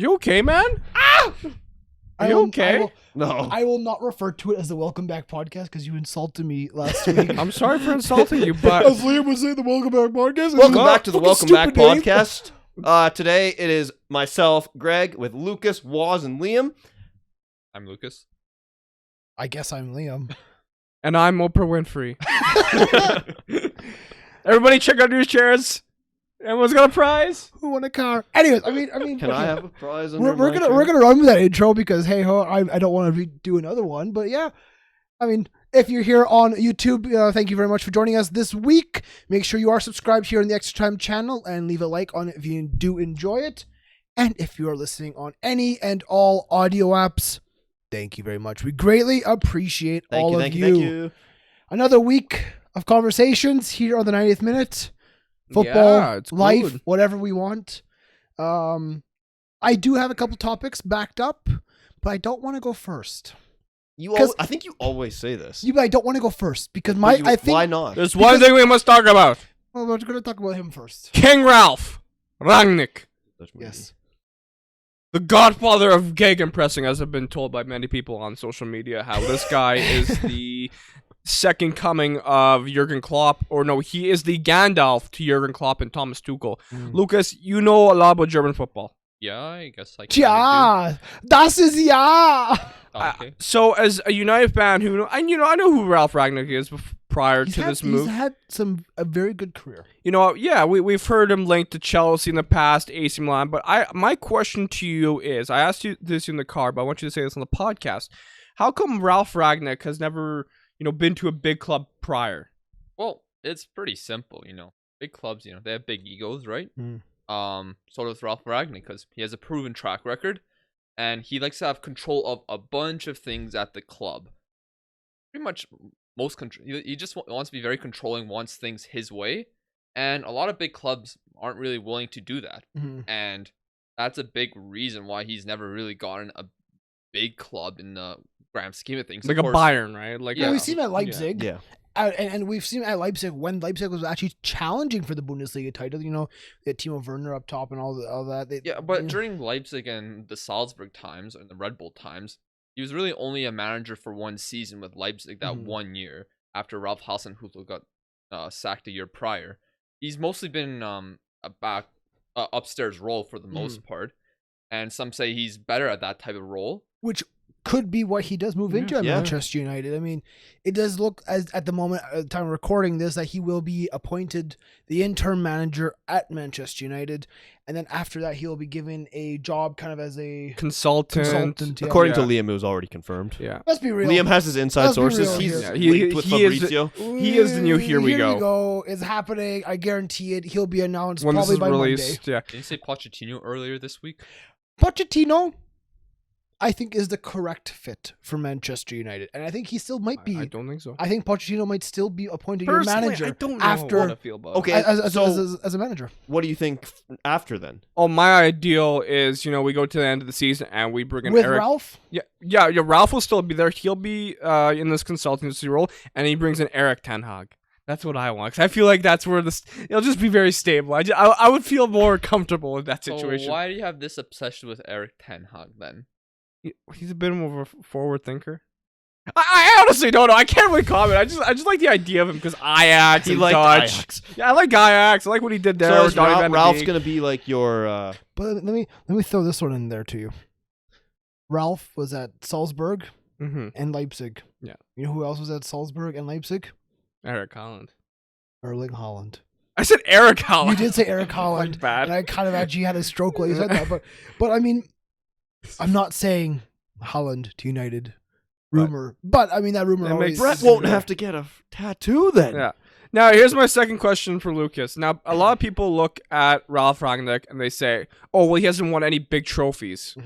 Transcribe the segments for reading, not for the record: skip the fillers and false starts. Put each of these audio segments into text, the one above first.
You okay, man? Ah! Are you okay? No. I will not refer to it as the Welcome Back podcast because you insulted me last week. I'm sorry for insulting you, but As Liam was saying, the Welcome Back podcast. Welcome back to the Welcome Back stupid name. podcast. Today it is myself, Greg, with Lucas, Waz, and Liam. I'm Lucas. I guess I'm Liam. and I'm Oprah Winfrey. Everybody, check out these chairs. Everyone's got a prize. Who won a car? Anyways, I mean, Can I okay. have a prize? We're gonna run with that intro because hey ho, I don't want to do another one, but yeah, I mean, if you're here on YouTube, thank you very much for joining us this week. Make sure you are subscribed here on the Extra Time channel and leave a like on it if you do enjoy it. And if you are listening on any and all audio apps, thank you very much. We greatly appreciate all of you. Thank you. Another week of conversations here on the 90th minute. Football, Yeah, it's life, good. whatever we want. I do have a couple topics backed up, but I don't want to go first. I think you always say this. I don't want to go first because I think why not? There's one thing we must talk about. Well, we're going to talk about him first. King Ralf Ragnick. Yes. The godfather of gegenpressing, as I've been told by many people on social media, how this guy is the second coming of Jurgen Klopp, or no, he is the Gandalf to Jurgen Klopp and Thomas Tuchel. Lucas, you know a lot about German football. Yeah, I guess I can. Ja, das ist ja. Okay. So, as a United fan who, I know who Ralf Ragnick is prior to this move. He's had a very good career. Yeah, we've heard him linked to Chelsea in the past, AC Milan. But my question to you is, I asked you this in the car, but I want you to say this on the podcast. How come Ralf Ragnick has never, been to a big club prior? Well, it's pretty simple, Big clubs, they have big egos, right? So does Ralf Ragnick because he has a proven track record, and he likes to have control of a bunch of things at the club. Pretty much he just wants to be very controlling, wants things his way, and a lot of big clubs aren't really willing to do that. And that's a big reason why he's never really gotten a big club in the grand scheme of things. Like a Bayern, right? Like We've seen him at Leipzig. Yeah. And we've seen at Leipzig when Leipzig was actually challenging for the Bundesliga title. The Timo Werner up top and all that. But during Leipzig and the Salzburg times and the Red Bull times, he was really only a manager for one season with Leipzig that 1 year after Ralf Hasenhüttl got sacked a year prior. He's mostly been a upstairs role for the most part, and some say he's better at that type of role, which could be what he does move into at Manchester United. I mean, it does look as at the moment, at the time of recording this, that he will be appointed the interim manager at Manchester United, and then after that, he'll be given a job kind of as a consultant. Yeah. According to Liam, it was already confirmed. Yeah. Let's be real. Liam has his inside Let's be sources. real He's here. linked with he is Fabrizio. He is the new Here We Go. It's happening. I guarantee it. He'll be announced When this probably is by released, Monday. yeah. Did you say Pochettino earlier this week? Pochettino, I think, is the correct fit for Manchester United, and I think he still might be. I don't think so. I think Pochettino might still be appointed your Personally, manager I don't know after how to feel about it. Okay, as a manager. What do you think after then? Oh, my ideal is, we go to the end of the season and we bring in With Eric. Ralph? Yeah. Ralph will still be there. He'll be in this consultancy role, and he brings in Eric Ten Hag. That's what I want, because I feel like that's where it'll just be very stable. I would feel more comfortable with that situation. So why do you have this obsession with Eric Ten Hag then? He's a bit more of a forward thinker. I honestly don't know. I can't really comment. I just like the idea of him because Ajax He and liked Dutch. Ajax. Yeah, I like Ajax. I like what he did there. So with is Donny van de Ralph's Beek. gonna be like your? But let me throw this one in there to you. Ralph was at Salzburg and Leipzig. Yeah. You know who else was at Salzburg and Leipzig? Eric Holland. Erling Haaland. I said Eric Holland. You did say Eric Haaland. bad. And I kind of actually had a stroke while you said that. But I mean, I'm not saying Haaland to United. Rumor. But I mean, that rumor That always... makes Brett won't have to get a tattoo then. Yeah. Now, here's my second question for Lucas. Now, a lot of people look at Ralf Rangnick and they say, "Oh, well, he hasn't won any big trophies."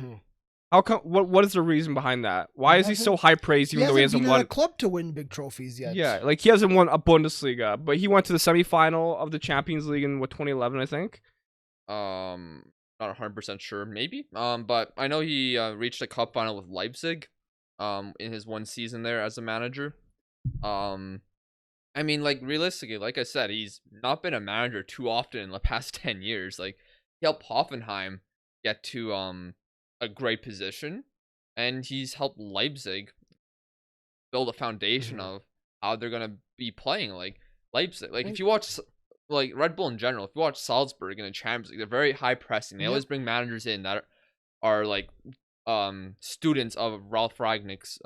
How come? What is the reason behind that? Why is he so high praised even though he hasn't been won? at a club to win big trophies yet. Yeah, like he hasn't won a Bundesliga, but he went to the semifinal of the Champions League in 2011, I think. Not 100% sure, maybe. But I know he reached a cup final with Leipzig, in his one season there as a manager. I mean, like, realistically, like I said, he's not been a manager too often in the past 10 years. Like, he helped Hoffenheim get to a great position, and he's helped Leipzig build a foundation of how they're gonna be playing. Like Leipzig, like if you watch like Red Bull in general, if you watch Salzburg in the Champions League, they're very high pressing. They always bring managers in that are like students of Ralf Ragnick's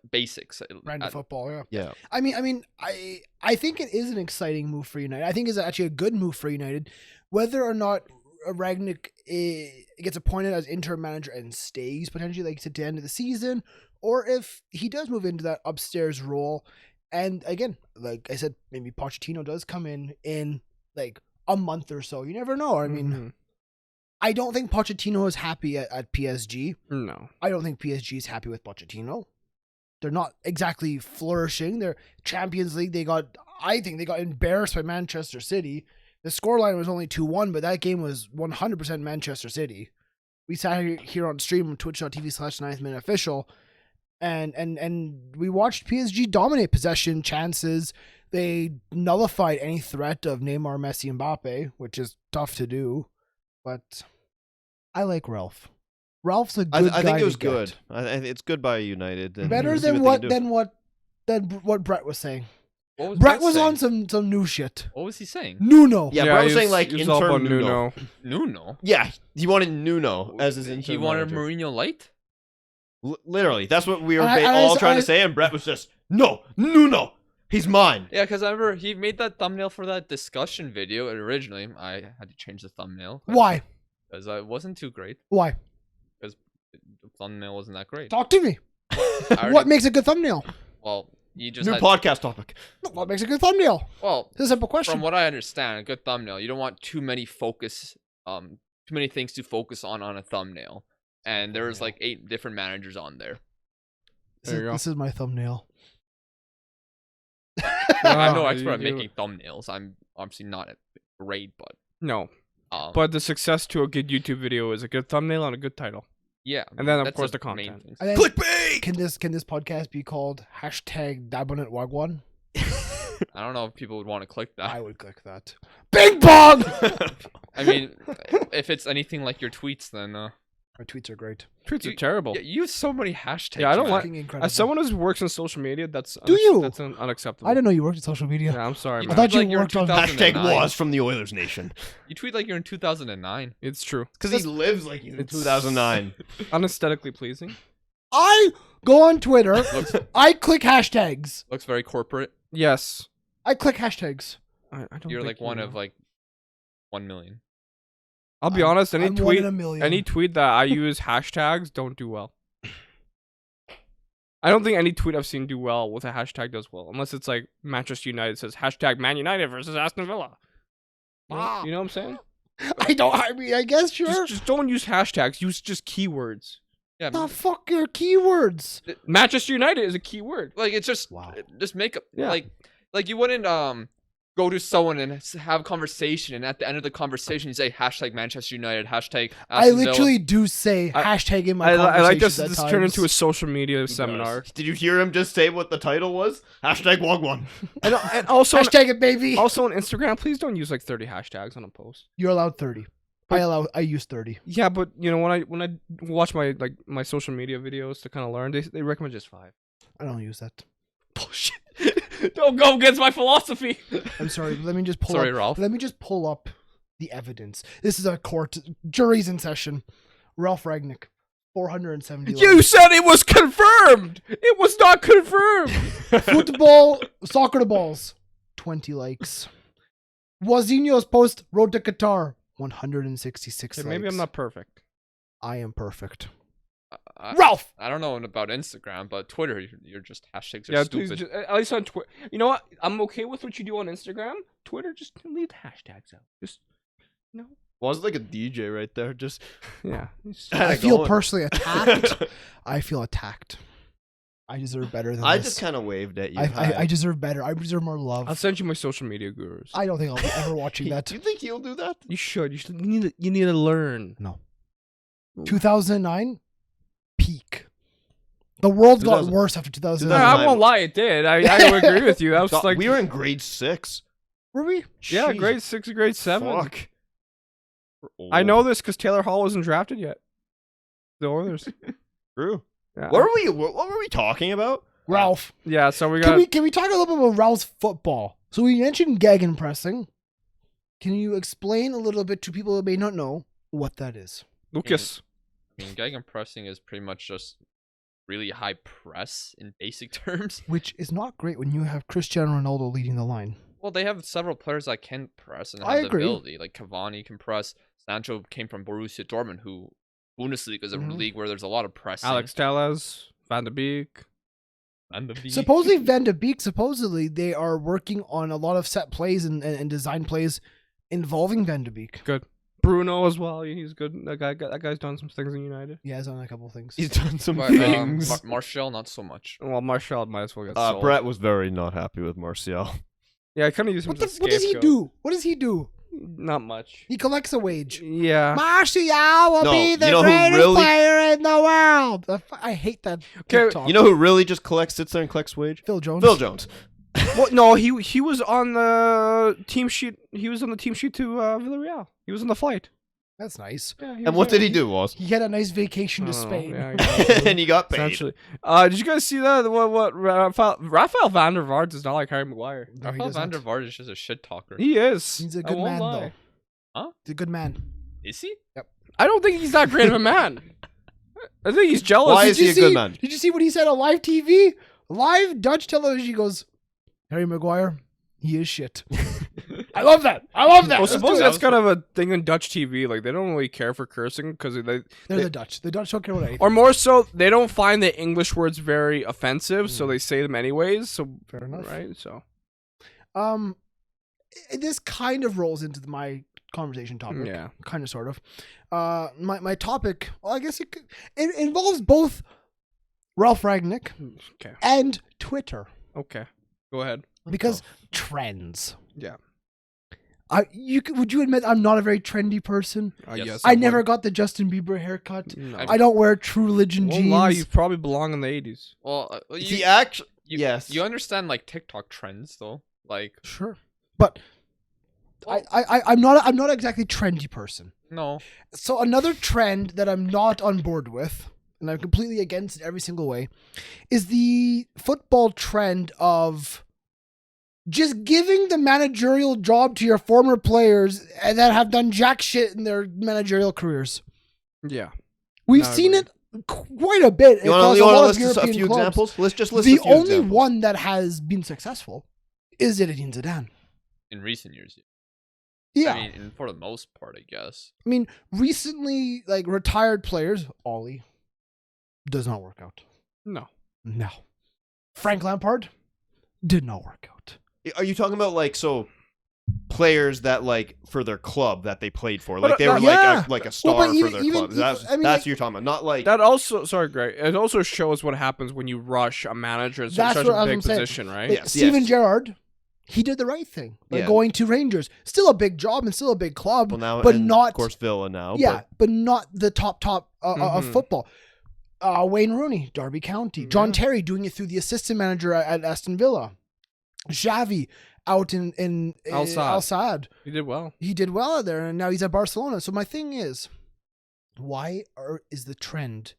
basics. Random football, yeah. Yeah. I mean, I think it is an exciting move for United. I think it's actually a good move for United. Whether or not Ragnick gets appointed as interim manager and stays potentially like to the end of the season, or if he does move into that upstairs role. And again, like I said, maybe Pochettino does come in like a month or so. You never know. I mean, I don't think Pochettino is happy at PSG. No. I don't think PSG is happy with Pochettino. They're not exactly flourishing. Their Champions League, I think they got embarrassed by Manchester City. The scoreline was only 2-1, but that game was 100% Manchester City. We sat here on stream on twitch.tv/9thMinuteOfficial, and we watched PSG dominate possession, chances. They nullified any threat of Neymar, Messi, and Mbappe, which is tough to do. But I like Ralf. Ralph's a good guy. I think it was to get. good. It's good by United. And Better we'll see than what they can do. what Brett was saying. What was Brett was saying? on some new shit. What was he saying? Nuno. Yeah, Brett was he saying like he was all interim about Nuno. Nuno. Yeah, he wanted Nuno as his interim He wanted manager. Mourinho light. Literally, that's what we were I- all I- trying I- to say, and Brett was just, no, Nuno, he's mine. Yeah, because I remember he made that thumbnail for that discussion video. And originally, I had to change the thumbnail. Why? Because it wasn't too great. Why? The thumbnail wasn't that great. Talk to me. I What makes a good thumbnail? Well, you just New had, podcast topic. What makes a good thumbnail? well, It's a simple question. from what I understand, a good thumbnail, you don't want too many things to focus on a thumbnail. And there was like 8 different managers on there. There you go. This is my thumbnail. I'm no Ah, expert at you- making thumbnails. I'm obviously not great, but No. But the success to a good YouTube video is a good thumbnail and a good title. yeah, And then, of that's course, the the main content. thing. And then, Clickbait. can this podcast be called #Dabonetwagwan? I don't know if people would want to click that. I would click that. Bing bong. I mean, if it's anything like your tweets, then My tweets are great. Tweets are terrible. yeah, you use so many hashtags. Yeah, I don't man. like- Fucking incredible. As someone who works in social media, that's Do you? That's unacceptable. I didn't know you worked in social media. Yeah, I'm sorry, You man. I thought tweet you you're in worked on- 2009. Hashtag was from the Oilers Nation. You tweet like you're in 2009. It's true. Because he lives like he's in It's- 2009. Unaesthetically pleasing. I go on Twitter. Looks I click hashtags. looks very corporate. Yes. I click hashtags. I don't You're think like one you of know. like 1 million. I'll be honest, any I'm one in tweet a million. any tweet that I use hashtags don't do well. I don't think any tweet I've seen do well with a hashtag does well. Unless it's like Manchester United says hashtag Man United versus Aston Villa. You know what I'm saying? I mean, I guess sure. Just don't use hashtags. Use just keywords. Yeah, The fuck your keywords. Manchester United is a keyword. like it's just Wow. just make up Yeah. like you wouldn't go to someone and have a conversation, and at the end of the conversation you say hashtag Manchester United, hashtag I Aston Villa. literally do say hashtag in my I like this. conversations at This times. turned into a social media seminar. Did you hear him just say what the title was? Hashtag Wagwan. And also, hashtag it, baby. also on Instagram, please don't use like 30 hashtags on a post. You're allowed 30. I use 30. Yeah, but you know when I watch my social media videos to kind of learn, they recommend just 5. I don't use that. Bullshit. Don't go against my philosophy. I'm sorry. Let me just pull Sorry, up. Ralph. Let me just pull up the evidence. This is a court. Jury's in session. Ralf Ragnick, 470 You likes. said it was confirmed. It was not confirmed. Football, soccer to balls, 20 likes. Wazinho's post, Road to Qatar, 166 Okay, likes. maybe I'm not perfect. I am perfect. I, Ralph! I don't know about Instagram, but Twitter, you're just hashtags are Yeah, please, stupid. at least on Twitter. You know what? I'm okay with what you do on Instagram. Twitter, just leave the hashtags out. Just no. Was like a DJ right there. Just Yeah. I feel personally attacked. I feel attacked. I deserve better than I this. just kind of waved at you. I deserve better. I deserve more love. I'll send you my social media gurus. I don't think I'll be ever watching that. You think he'll do that? You should. You should. You need to learn. No. 2009, peak. The world got 2000 worse after No, 2009. I won't lie. It did. I would agree with you. I was God, like, we were in grade 6. Were we? yeah, Jeez. grade 6, grade 7. Fuck. We're I old. know this because Taylor Hall wasn't drafted yet. the Oilers. True. Yeah. What were we talking about? Ralph. Yeah, so we got. Can we talk a little bit about Ralph's football? So we mentioned gegenpressing. Can you explain a little bit to people who may not know what that is? Lucas. I mean, gegenpressing is pretty much just really high press in basic terms. Which is not great when you have Cristiano Ronaldo leading the line. Well, they have several players that can press and I have the agree. ability. Like Cavani can press. Sancho came from Borussia Dortmund, who Bundesliga is a league where there's a lot of pressing. Alex Telles. Van de Beek. And the Supposedly Van de Beek, they are working on a lot of set plays and design plays involving Van de Beek. Good. Bruno as well. He's good. That guy's done some things in United. Yeah, he's done a couple things. He's done some But, things. Martial, not so much. Well, Martial might as well get sold. Brett was very not happy with Martial. Yeah, I kind of use him What as a does he scapegoat. do? What does he do? Not much. He collects a wage. Yeah. Martial will No, be the you know who greatest really- player in the world. I hate that. Okay, TikTok. You know who really just sits there and collects wage? Phil Jones. Phil Jones. Well, no, he was on the team sheet. He was on the team sheet to Villarreal. He was on the flight. That's nice. Yeah, And what did he do, Was? He had a nice vacation to I don't know, Spain. yeah, And he got paid. essentially. Did you guys see that? What Rafael van der Vaart does not like Harry Maguire. No, he Rafael doesn't. van der Vaart is just a shit talker. He is. He's a I good won't man, lie. though. Huh? He's a good man. Is he? I don't think he's that great of a man. I think he's jealous. Why Did is he you a good see- man? Did you see what he said on live TV? Live Dutch television. He goes, Harry Maguire, he is shit. I love that. I love that. Well, Let's do suppose it. that's kind of a thing in Dutch TV. Like, they don't really care for cursing because They're the Dutch. The Dutch don't care what anything. or more so, they don't find the English words very offensive, so they say them anyways. So Fair enough. right? So This kind of rolls into my conversation topic. yeah, Kind of, sort of. My topic, well, I guess it involves both Ralf Ragnick okay, and Twitter. okay, go ahead. Because trends. Yeah. Would you admit I'm not a very trendy person? Yes. Yes, I never got the Justin Bieber haircut. No. I don't wear True Religion Won't jeans. lie, you probably belong in the 80s. Well, He actually... you, yes. You understand like TikTok trends though, like Sure, but well, I'm not exactly trendy person. no. So another trend that I'm not on board with, and I'm completely against it every single way, is the football trend of just giving the managerial job to your former players that have done jack shit in their managerial careers. Yeah. We've No, I seen agree. it quite a bit You across want a lot to of list a European few clubs. examples? Let's just list The a few only examples. one that has been successful is Zinedine Zidane. In recent years, Yeah, I mean, and for the most part, I guess. recently, like retired players, Ollie does not work out. No. No. Frank Lampard did not work out. Are you talking about players that for their club that they played for? But, Like they were yeah. like a star but for even- their even- club. That's I mean, what you're talking about. Not like That also, sorry, Greg. It also shows what happens when you rush a manager in That's such what a I'm big saying. position, right? Yes, Steven yes. Gerrard, he did the right thing by Yeah. going to Rangers. Still a big job and still a big club, well now, but and not of course Villa now. yeah, but not the top of Mhm. football. Wayne Rooney, Derby County. John Terry doing it through the assistant manager at Aston Villa. Xavi out in Al Sadd. Al Sadd. You did well. He did well out there, and now he's at Barcelona. So my thing is, why is the trend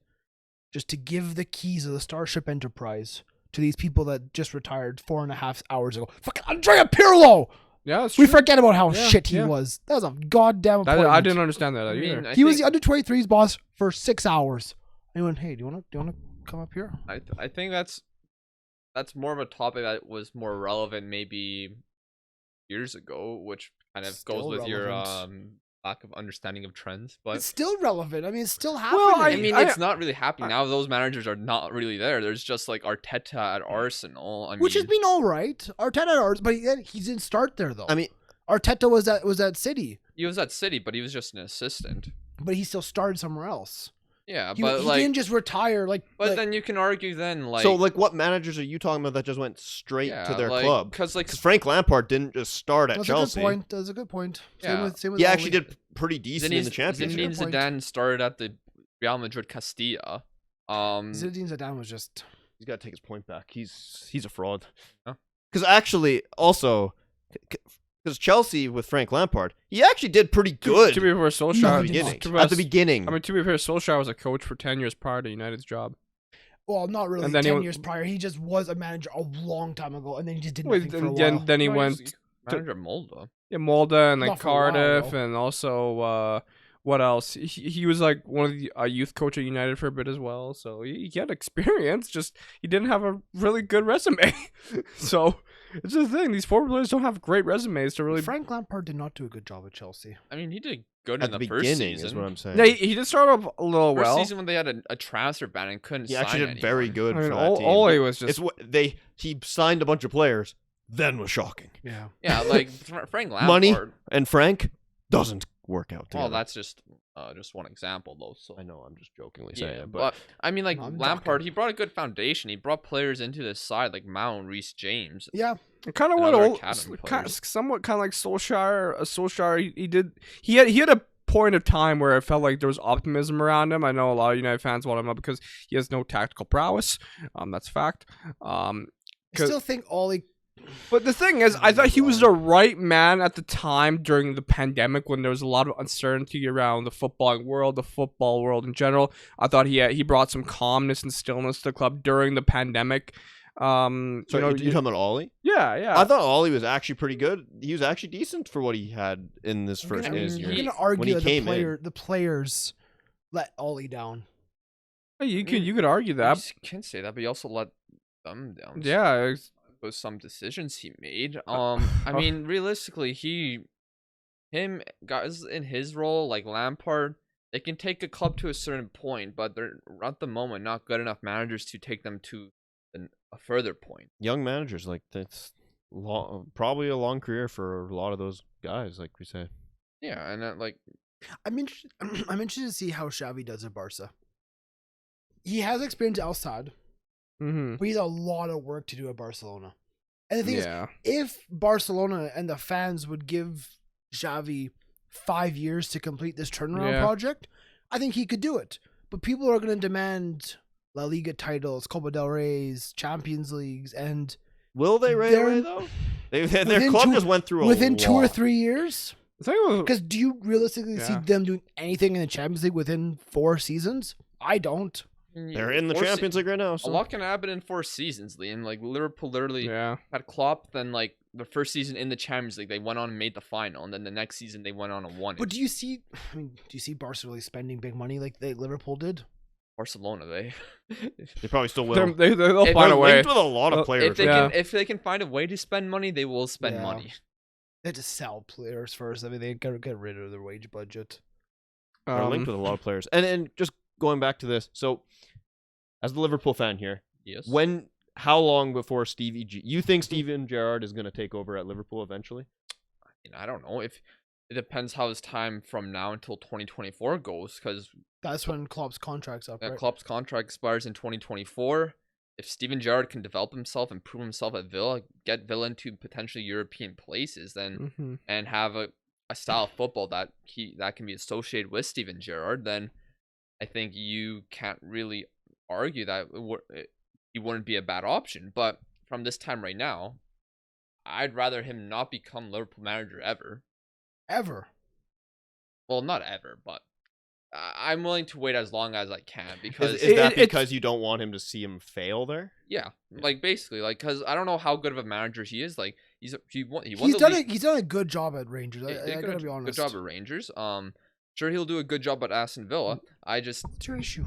just to give the keys of the Starship Enterprise to these people that just retired 4.5 hours ago? Fucking Andrea Pirlo! Yeah, that's We true. forget about how Yeah, shit he yeah. was. That was a goddamn That, appointment. I didn't understand that I either. mean, I He was think- the under-23's boss for 6 hours. And he went, hey, do you want to come up here? I think that's more of a topic that was more relevant maybe years ago, which kind of Still goes with your relevant. lack of understanding of trends. But It's still relevant. I mean, it's still happening. Well, I mean, it's not really happening now. Those managers are not really there. There's just like Arteta at Arsenal. I mean, which has been all right. Arteta, but he didn't start there though. I mean, Arteta was at City, he was at City, but he was just an assistant. but he still started somewhere else. Yeah, He, but he like, didn't just retire. but then you can argue then like, so what managers are you talking about that just went straight yeah, to their like, club? because like Because Frank Lampard didn't just start at That's Chelsea. a good point. That's a good point. Yeah. Same with He Oli. actually did pretty decent in the championship. Zinedine Good point. Zidane started at the Real Madrid Castilla. Zinedine Zidane was just. He's got to take his point back. He's a fraud. Huh? Because actually, also, Because Chelsea with Frank Lampard, he actually did pretty good To be fair, at the Solskjaer. beginning. to be At the fair, beginning. I mean, to be fair, Solskjaer was a coach for 10 years prior to United's job. Well, not really. And then 10 he years prior, he just was a manager a long time ago, and then he just did Well, nothing for a while. then he No, went he's manager of Molde. Yeah, Molde and like Not for a while, Cardiff, though. and also what else? He was like one of the youth coach at United for a bit as well, so he had experience. Just he didn't have a really good resume. So it's the thing; these former players don't have great resumes to really. Frank Lampard did not do a good job at Chelsea. I mean, he did good At in the the first beginning season. is what I'm saying. Yeah, he did start off a little First well. season when they had a transfer ban and couldn't He sign actually did very anyone. good I mean, for that team. Ole was It's just what he signed a bunch of players, then was shocking. Yeah. Yeah, like Frank Lampard. Money and Frank doesn't work out together. Well, that's just one example though. So I know I'm just jokingly yeah, saying it, but I mean, like No, I'm Lampard, talking. he brought a good foundation. He brought players into this side like Mount, Reece James. Yeah. kind of and what other old, academy kind of, players. somewhat kind of like Solskjaer. Solskjaer, he had a point of time where it felt like there was optimism around him. I know a lot of United fans want him up because he has no tactical prowess. That's a fact. I 'Cause- still think Ollie. But the thing is, I thought he was the right man at the time during the pandemic when there was a lot of uncertainty around the footballing world, the football world in general. I thought he brought some calmness and stillness to the club during the pandemic. So you talking about Ollie? Yeah. I thought Ollie was actually pretty good. He was actually decent for what he had in this I'm first gonna, in his I'm year. gonna when he argue that came the players let Ollie down. You could argue You that. can say that, but you also let them down. Yeah, it's- With some decisions he made. I mean, realistically, him guys in his role like Lampard, they can take a club to a certain point, but they're at the moment not good enough managers to take them to a further point. Young managers, like that's probably a long career for a lot of those guys, like we said. Yeah, and like I'm interested. I'm interested to see how Xavi does at Barca. He has experience at Al Sadd, mhm. but he's a lot of work to do at Barcelona. And the thing Yeah. is, if Barcelona and the fans would give Xavi 5 years to complete this turnaround Yeah. project, I think he could do it. But people are going to demand La Liga titles, Copa del Rey's, Champions Leagues, and Will they right They're- away though? Their Within club two- just went through within 2 or lot. 3 years. The thing was, Because do you realistically see Yeah. them doing anything in the Champions League within 4 seasons? I don't. They're in the 4 Champions League right now. A So. lot can happen in 4 seasons, Lee. And like Liverpool literally yeah. had Klopp. Then like the first season in the Champions League, they went on and made the final, and then the next season they went on and won it. But do you see? I mean, do you see Barca really spending big money like Liverpool did? Barcelona, they They probably still will. They'll If find They're a way. linked with a lot of Well, players. if they right? can if they can find a way to spend money, they will spend Yeah. money. They had to sell players first. I mean, they gotta get rid of their wage budget. They're linked with a lot of players. And just going back to this, so as the Liverpool fan here, Yes. how long before you think Steven Gerrard is going to take over at Liverpool eventually? I don't know if it depends how his time from now until 2024 goes, because That's when Klopp's contract's up, right? Klopp's contract expires in 2024. If Steven Gerrard can develop himself and prove himself at Villa, get Villa into potentially European places, then Mhm. and have a style of football that can be associated with Steven Gerrard, then I think you can't really argue that he wouldn't be a bad option. But from this time right now, I'd rather him not become Liverpool manager ever. Ever. Well, not ever, but I'm willing to wait as long as I can because Is that it's- because you don't want him to see him fail there? yeah, like basically, like because I don't know how good of a manager he is. Like he won He's the done league. he's done a good job at Rangers. He I did gotta be honest. Good job at Rangers. Sure he'll do a good job at Aston Villa. I just What's your issue?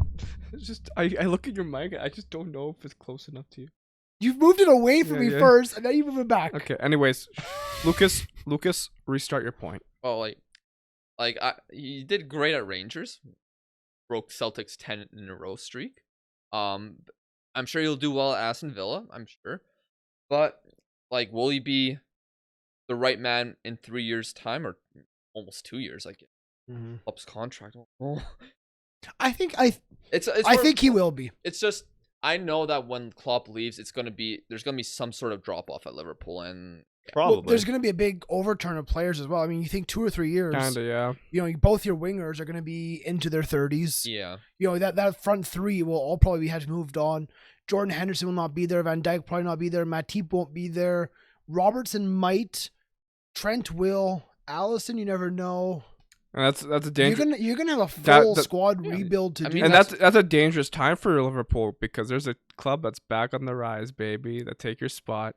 It's just I look at your mic. I just don't know if it's close enough to you. You've moved it away from Yeah, me yeah. first, and now you move it back. Okay. Anyways, Lucas, restart your point. well he did great at Rangers. Broke Celtic's 10 in a row streak. I'm sure he'll do well at Aston Villa. I'm sure, but like, will he be the right man in 3 years' time or almost 2 years? Like, Mhm. Klopp's contract. Oh. I think It's I think he will be. It's just I know that when Klopp leaves, there's gonna be some sort of drop off at Liverpool, and Probably. Well, there's going to be a big overturn of players as well. I mean, you think 2 or 3 years. Kinda, yeah. You know, both your wingers are going to be into their 30s. yeah, You know, that front three will all probably have moved on. Jordan Henderson will not be there. Van Dijk probably not be there. Matip won't be there. Robertson might. Trent will. Allison, you never know. And that's a dangerous. You're gonna have a full that- squad rebuild to do. And that's a dangerous time for Liverpool because there's a club that's back on the rise, baby. That take your spot.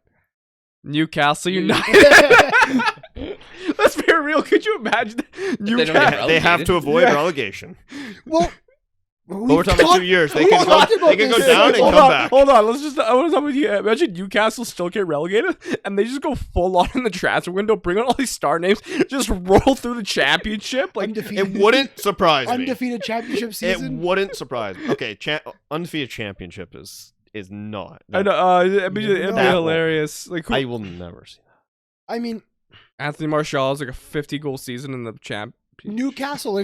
Newcastle United. Let's be real. Could you imagine Newcastle? They have to avoid relegation. well. Over time, in 2 years, they can go down and come back. Hold on. I want to talk with you. Imagine Newcastle still get relegated, and they just go full on in the transfer window, bring on all these star names, just roll through the championship. Like Undefeated. It wouldn't surprise me. Undefeated championship season. It wouldn't surprise me. Okay, undefeated championship is not. I know. It'd be hilarious. Like I will never see that. I mean, Anthony Martial is like a 50-goal season in the champ. Newcastle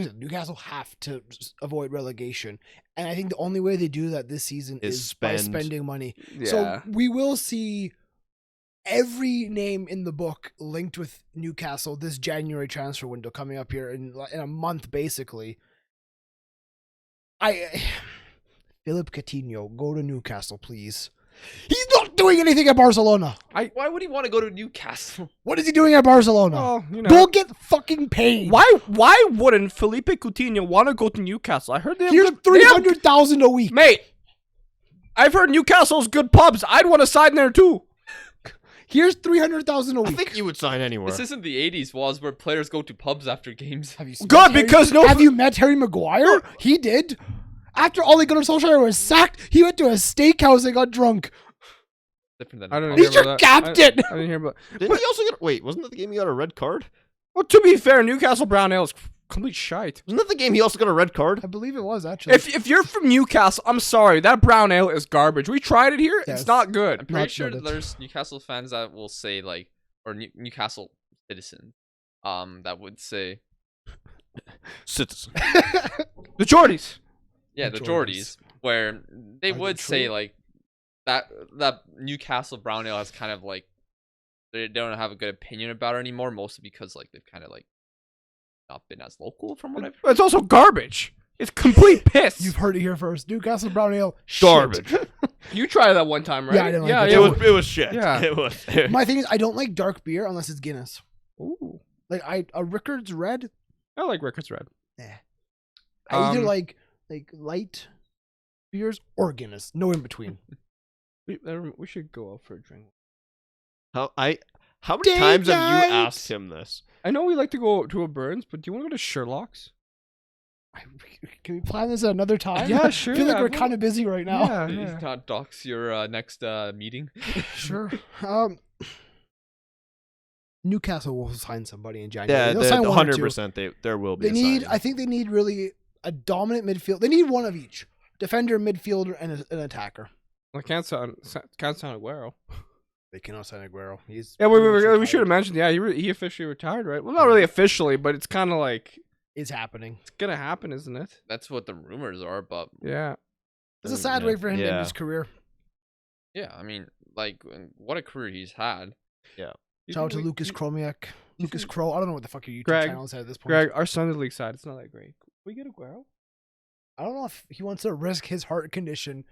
have to avoid relegation, and I think the only way they do that this season is by spending money. Yeah. So we will see every name in the book linked with Newcastle this January transfer window coming up here in a month, basically. Philip Coutinho, go to Newcastle, please. He's not doing anything at Barcelona. Why would he want to go to Newcastle? What is he doing at Barcelona? Well, Go get fucking paid. Why wouldn't Felipe Coutinho want to go to Newcastle? I heard they have Here's good- $300,000 a week. Mate, I've heard Newcastle's good pubs. I'd want to sign there too. Here's $300,000 a I week. think you would sign anywhere. This isn't the 80s, was where players go to pubs after games. Have you God, because no. Have you met Harry Maguire? He did. After Ole Gunnar Solskjaer was sacked, he went to a steakhouse and got drunk. Different than I don't He's hear your about that. captain. I didn't hear about. Didn't he also get? Wait, wasn't that the game he got a red card? Well, to be fair, Newcastle Brown Ale is complete shite. Wasn't that the game he also got a red card? I believe it was actually. If you're from Newcastle, I'm sorry, that brown ale is garbage. We tried it here; Yes. it's not good. I'm pretty Not sure good. there's Newcastle fans that will say like, or Newcastle citizens, that would say, Citizen. The Geordies. yeah, the Geordies. Geordies, where they Are they would say true? like that Newcastle brown ale has kind of like they don't have a good opinion about it anymore, mostly because like they've kind of like not been as local from what I've. It's also garbage. It's complete piss. You've heard it here first. Newcastle Brown Ale. shit. Garbage. You tried that one time, right? Yeah, I didn't like it. It was shit. Yeah. It was. My thing is, I don't like dark beer unless it's Guinness. Ooh, Like a Rickard's Red. I like Ricketts Red. I either Um, like light beers or Guinness. No in between. We should go out for a drink. How many Date times have you night. asked him this? I know we like to go to a Burns, but do you want to go to Sherlock's? Can we plan this at another time? Yeah, I sure. feel like yeah, we're kind of busy right now. Yeah, Please yeah. not dox your next meeting. Sure. Newcastle will sign somebody in January. Yeah, They'll sign one or two. 100%. There will be. They need. I think they need really a dominant midfield. They need one of each: defender, midfielder, and an attacker. I can't sound Aguero. They cannot sign Aguero. He's Yeah, pretty much we should retired. have mentioned. Yeah, he officially retired, right? Well, not really officially, but it's kind of like It's happening. it's gonna happen, isn't it? That's what the rumors are, but Yeah. It's a sad way for him to end Yeah. his career. yeah, I mean, like, what a career he's had. Shout out to Lucas Chromiak. Lucas Crow. I don't know what the fuck your YouTube Greg, channel is at this point. Greg, our Sunday League side, it's not that great. Can we get Aguero? I don't know if he wants to risk his heart condition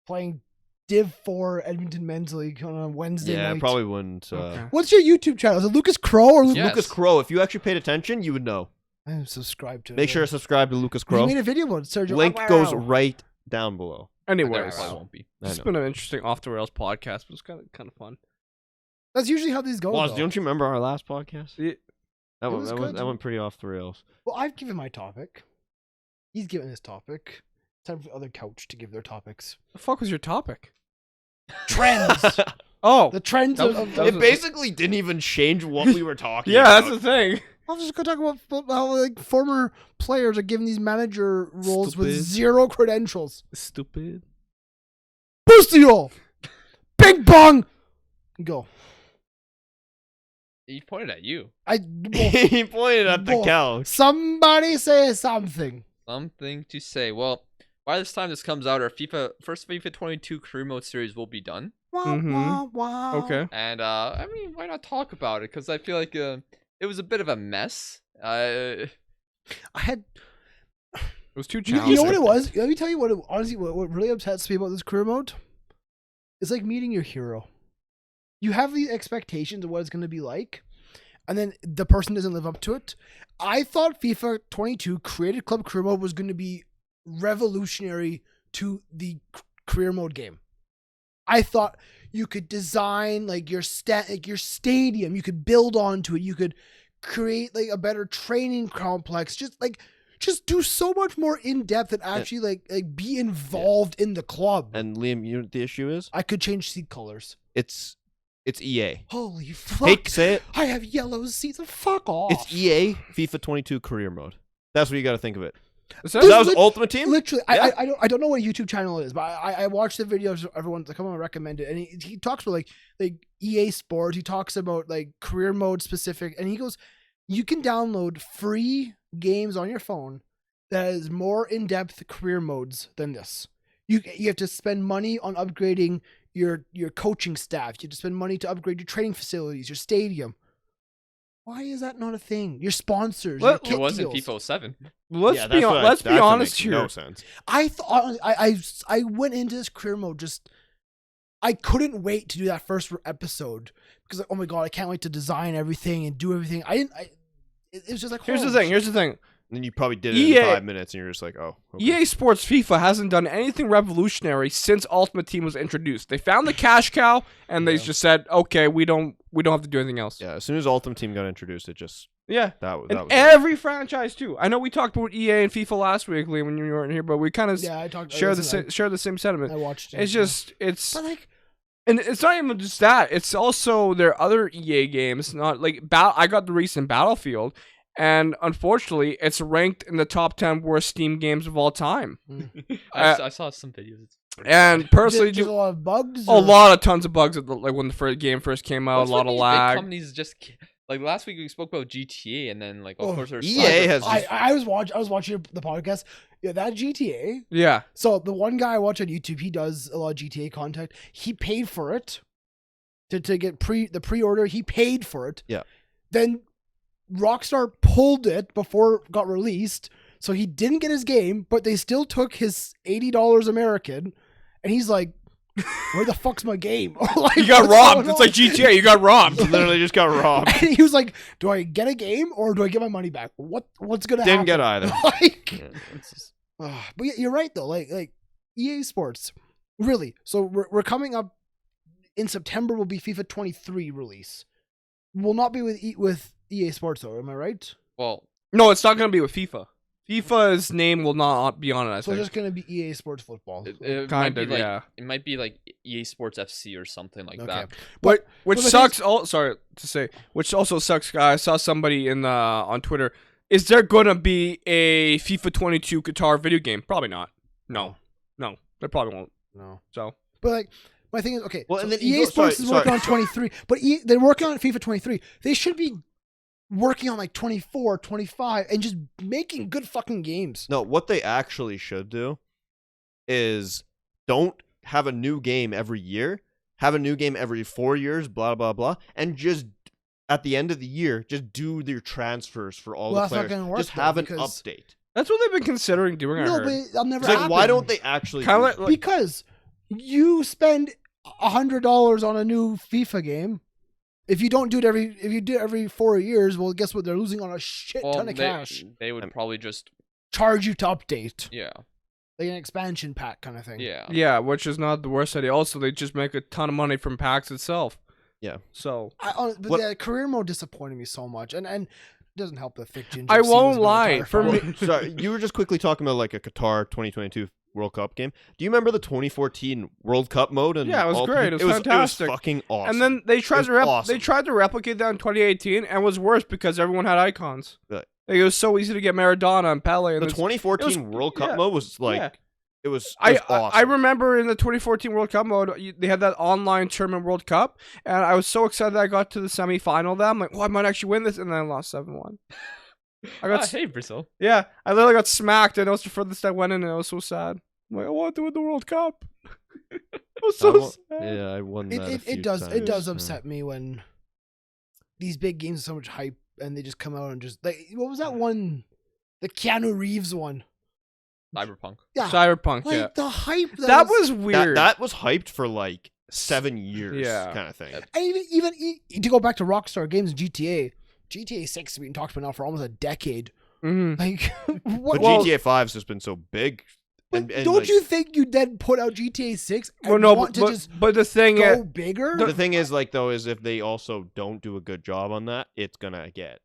playing Div 4 Edmonton Men's League on a Wednesday Yeah, night. probably wouldn't. Okay. What's your YouTube channel? Is it Lucas Crow or Yeah. Lucas Crow. If you actually paid attention, you would know. I'm subscribed to it. Make sure to subscribe to Lucas He Crow. made a video about Sergio Link Aguero. goes right down below. There Anyways, probably won't be. I it's know. been an interesting off the rails podcast, but it's kind of fun. That's usually how these go. Woz, though. don't you remember our last podcast? It- That was good. that went pretty off the rails. Well, I've given my topic. He's given his topic. Time for the other couch to give their topics. The fuck was your topic? Trends. Oh, The trends That was- of that was It basically didn't even change what we were talking yeah, about. that's the thing. I was just gonna talk about how like former players are given these manager roles with Stupid. zero credentials. Stupid. Bustio! Bing bong! Go. He pointed at you. He pointed at the Wolf. couch. Somebody say something. Something to say. Well, by this time this comes out, our first FIFA 22 career mode series will be done. Wah, Mhm. wah, wah. Okay. And I mean, why not talk about it? Because I feel like it was a bit of a mess. I had. It was too You challenging. know what it was? Let me tell you what. Honestly, what really upsets me about this career mode, it's like meeting your hero. You have these expectations of what it's going to be like, and then the person doesn't live up to it. I thought FIFA 22 Created Club Career Mode was going to be revolutionary to the career mode game. I thought you could design like your stadium, you could build onto it, you could create like a better training complex, just do so much more in depth and actually like be involved in the club. And Liam, you know what the issue is? I could change seat colors. It's EA. Holy fuck! Hey, say it. I have yellow seats. Fuck off. It's EA FIFA 22 career mode. That's what you got to think of it. So That was Ultimate Team. Literally, Yeah. I don't know what YouTube channel it is, but I watch the videos. Everyone's like, come on, recommend it, and he talks about like EA Sports. He talks about like career mode specific, and he goes, you can download free games on your phone that is more in depth career modes than this. You have to spend money on upgrading your coaching staff. You have to spend money to upgrade your training facilities, your stadium. Why is that not a thing? Your sponsors, your kit It wasn't deals. FIFA 07. let's be honest here. No sense. I thought I went into this career mode I couldn't wait to do that first episode because oh my god, I can't wait to design everything and do everything. It was just like Here's the thing. And then you probably did it EA in 5 minutes, and you're just like, oh. Okay. EA Sports FIFA hasn't done anything revolutionary since Ultimate Team was introduced. They found the cash cow and they just said, "Okay, we don't have to do anything else." Yeah, as soon as Ultimate Team got introduced, it just Yeah. that was And it. every franchise too. I know we talked about EA and FIFA last week, Liam, when you weren't here, but we kind of I talked share the same sentiment. I watched it. It's just but like and it's not even just that. It's also their other EA games. Not like I got the recent Battlefield, and unfortunately, it's ranked in the top 10 worst Steam games of all time. I saw some videos. It's pretty And bad. personally, just a lot of bugs. a lot of tons of bugs like when the game first came out. What's A lot with of these big lag. companies just like last week we spoke about GTA, and then like of Oh, course there's EA has I was watching the podcast. Yeah, that GTA. Yeah. So the one guy I watch on YouTube, he does a lot of GTA content. He paid for it to get the pre-order. He paid for it. Yeah. Then Rockstar pulled it before it got released, so he didn't get his game, but they still took his $80 American, and he's like, "Where the fuck's my game?" Like, You got what's robbed. going It's on? like GTA. You got robbed. literally just got robbed. And he was like, "Do I get a game or do I get my money back? What's gonna happen?" Didn't get either. Like, Yeah, it's just- but yeah, you're right though. Like EA Sports, really. So we're coming up in September. Will be FIFA 23 release. Will not be with EA Sports though. Am I right? well, No, it's not going to be with FIFA. FIFA's name will not be on it, I So think. it's just gonna be EA Sports Football. it Kind might be of, like, yeah. It might be like EA Sports FC or something like Okay. that. Which but the sucks. Sorry to say, which also sucks. I saw somebody on Twitter. Is there gonna be a FIFA 22 Qatar video game? Probably not. No, there probably won't. No. So But like, my thing is, okay. Well, so and then EA Sports is working on 23, but they're working on FIFA 23. They should be working on like 24, 25, and just making good fucking games. No, what they actually should do is don't have a new game every year. Have a new game every 4 years, blah, blah, blah. And just at the end of the year, just do their transfers for all Well, the that's not players. gonna work, Just though, have an because- update. that's what they've been considering doing. I No, heard. but that'll never It's like, happen. why don't they actually Kind do of that? like Because you spend $100 on a new FIFA game. If you don't do it every 4 years, well, guess what? They're losing on a shit Well, ton of cash. they would probably just Charge you to update, yeah. like an expansion pack kind of thing. Yeah. yeah, which is not the worst idea. Also, they just make a ton of money from packs itself. Yeah. So But What- the career mode disappointed me so much, and it doesn't help that Thick Ginger. I C won't was no lie, entire for fault. me- Sorry, you were just quickly talking about like a Qatar 2022 World Cup game. Do you remember the 2014 World Cup mode? And Yeah, it was all- great. It was fantastic. It was fucking awesome. and then they tried It to was awesome. they tried to replicate that in 2018, and it was worse because everyone had icons. Right. Like, it was so easy to get Maradona and Pele. And the it's- 2014 World Cup yeah, mode was like yeah. it was I awesome. remember in the 2014 World Cup mode, they had that online tournament World Cup, and I was so excited that I got to the semifinal. That I'm like, oh, I might actually win this, and then I lost 7-1. I got Hey Brazil. yeah, I literally got smacked, and that was the furthest I went in, and I was so sad. I'm like, I want to win the World Cup. I was so sad. Yeah, I won that. It does upset me when these big games are so much hype and they just come out and just like what was that one, the Keanu Reeves one? Cyberpunk. Yeah, Cyberpunk, like yeah. the hype That was weird. That was hyped for like 7 years, Yeah. kind of thing. And even to go back to Rockstar Games and GTA, GTA 6 has been talked about now for almost a decade. Mhm. Like, But what? GTA 5's just been so big. But And don't like, you think you then put out GTA 6 and Well, no, want to just but the thing go is, bigger? the thing is, like, though, is if they also don't do a good job on that, it's gonna get.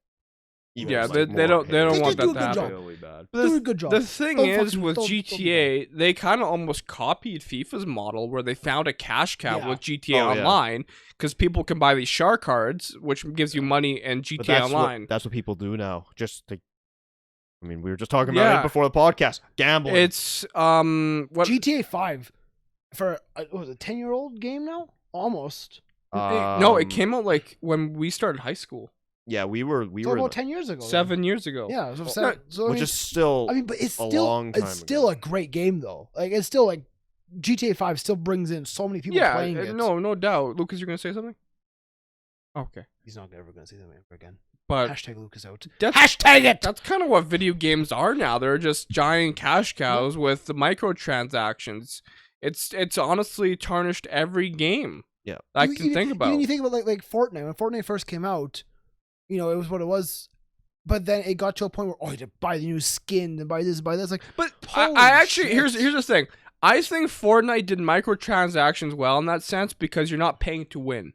even, Yeah, like, they more don't They want do a that to good happen. job. really bad. But Do a good job. The thing Don't is fucking- with don't be GTA, they kind of almost copied FIFA's model where they found a cash cow Yeah. with GTA Oh, yeah. Online because people can buy these shark cards, which gives you money in But GTA that's Online. that's what people do now. Just to, I mean, we were just talking about Yeah. it before the podcast. Gambling. It's what GTA 5 for what was it, 10-year-old game now? Almost. no, it came out like when we started high school, Yeah, we were So in about the- 10 years ago. then. 7 years ago. Yeah, so, no, so I which mean, is still. I mean, but it's a still long time it's still ago. a great game though. Like it's still like GTA 5 still brings in so many people yeah, playing it. no doubt. Lucas, you're gonna say something? Okay, He's not ever gonna say that ever again. but Hashtag Lucas out. that's, Hashtag it. that's kind of what video games are now. They're just giant cash cows with the microtransactions. It's honestly tarnished every game Yeah. I You- can even- think about. Even you think about like Fortnite. When Fortnite first came out, you know, it was what it was. But then it got to a point where, oh, you had to buy the new skin and buy this, buy that. It's like, But holy I actually shit. here's the thing. I think Fortnite did microtransactions well in that sense because you're not paying to win,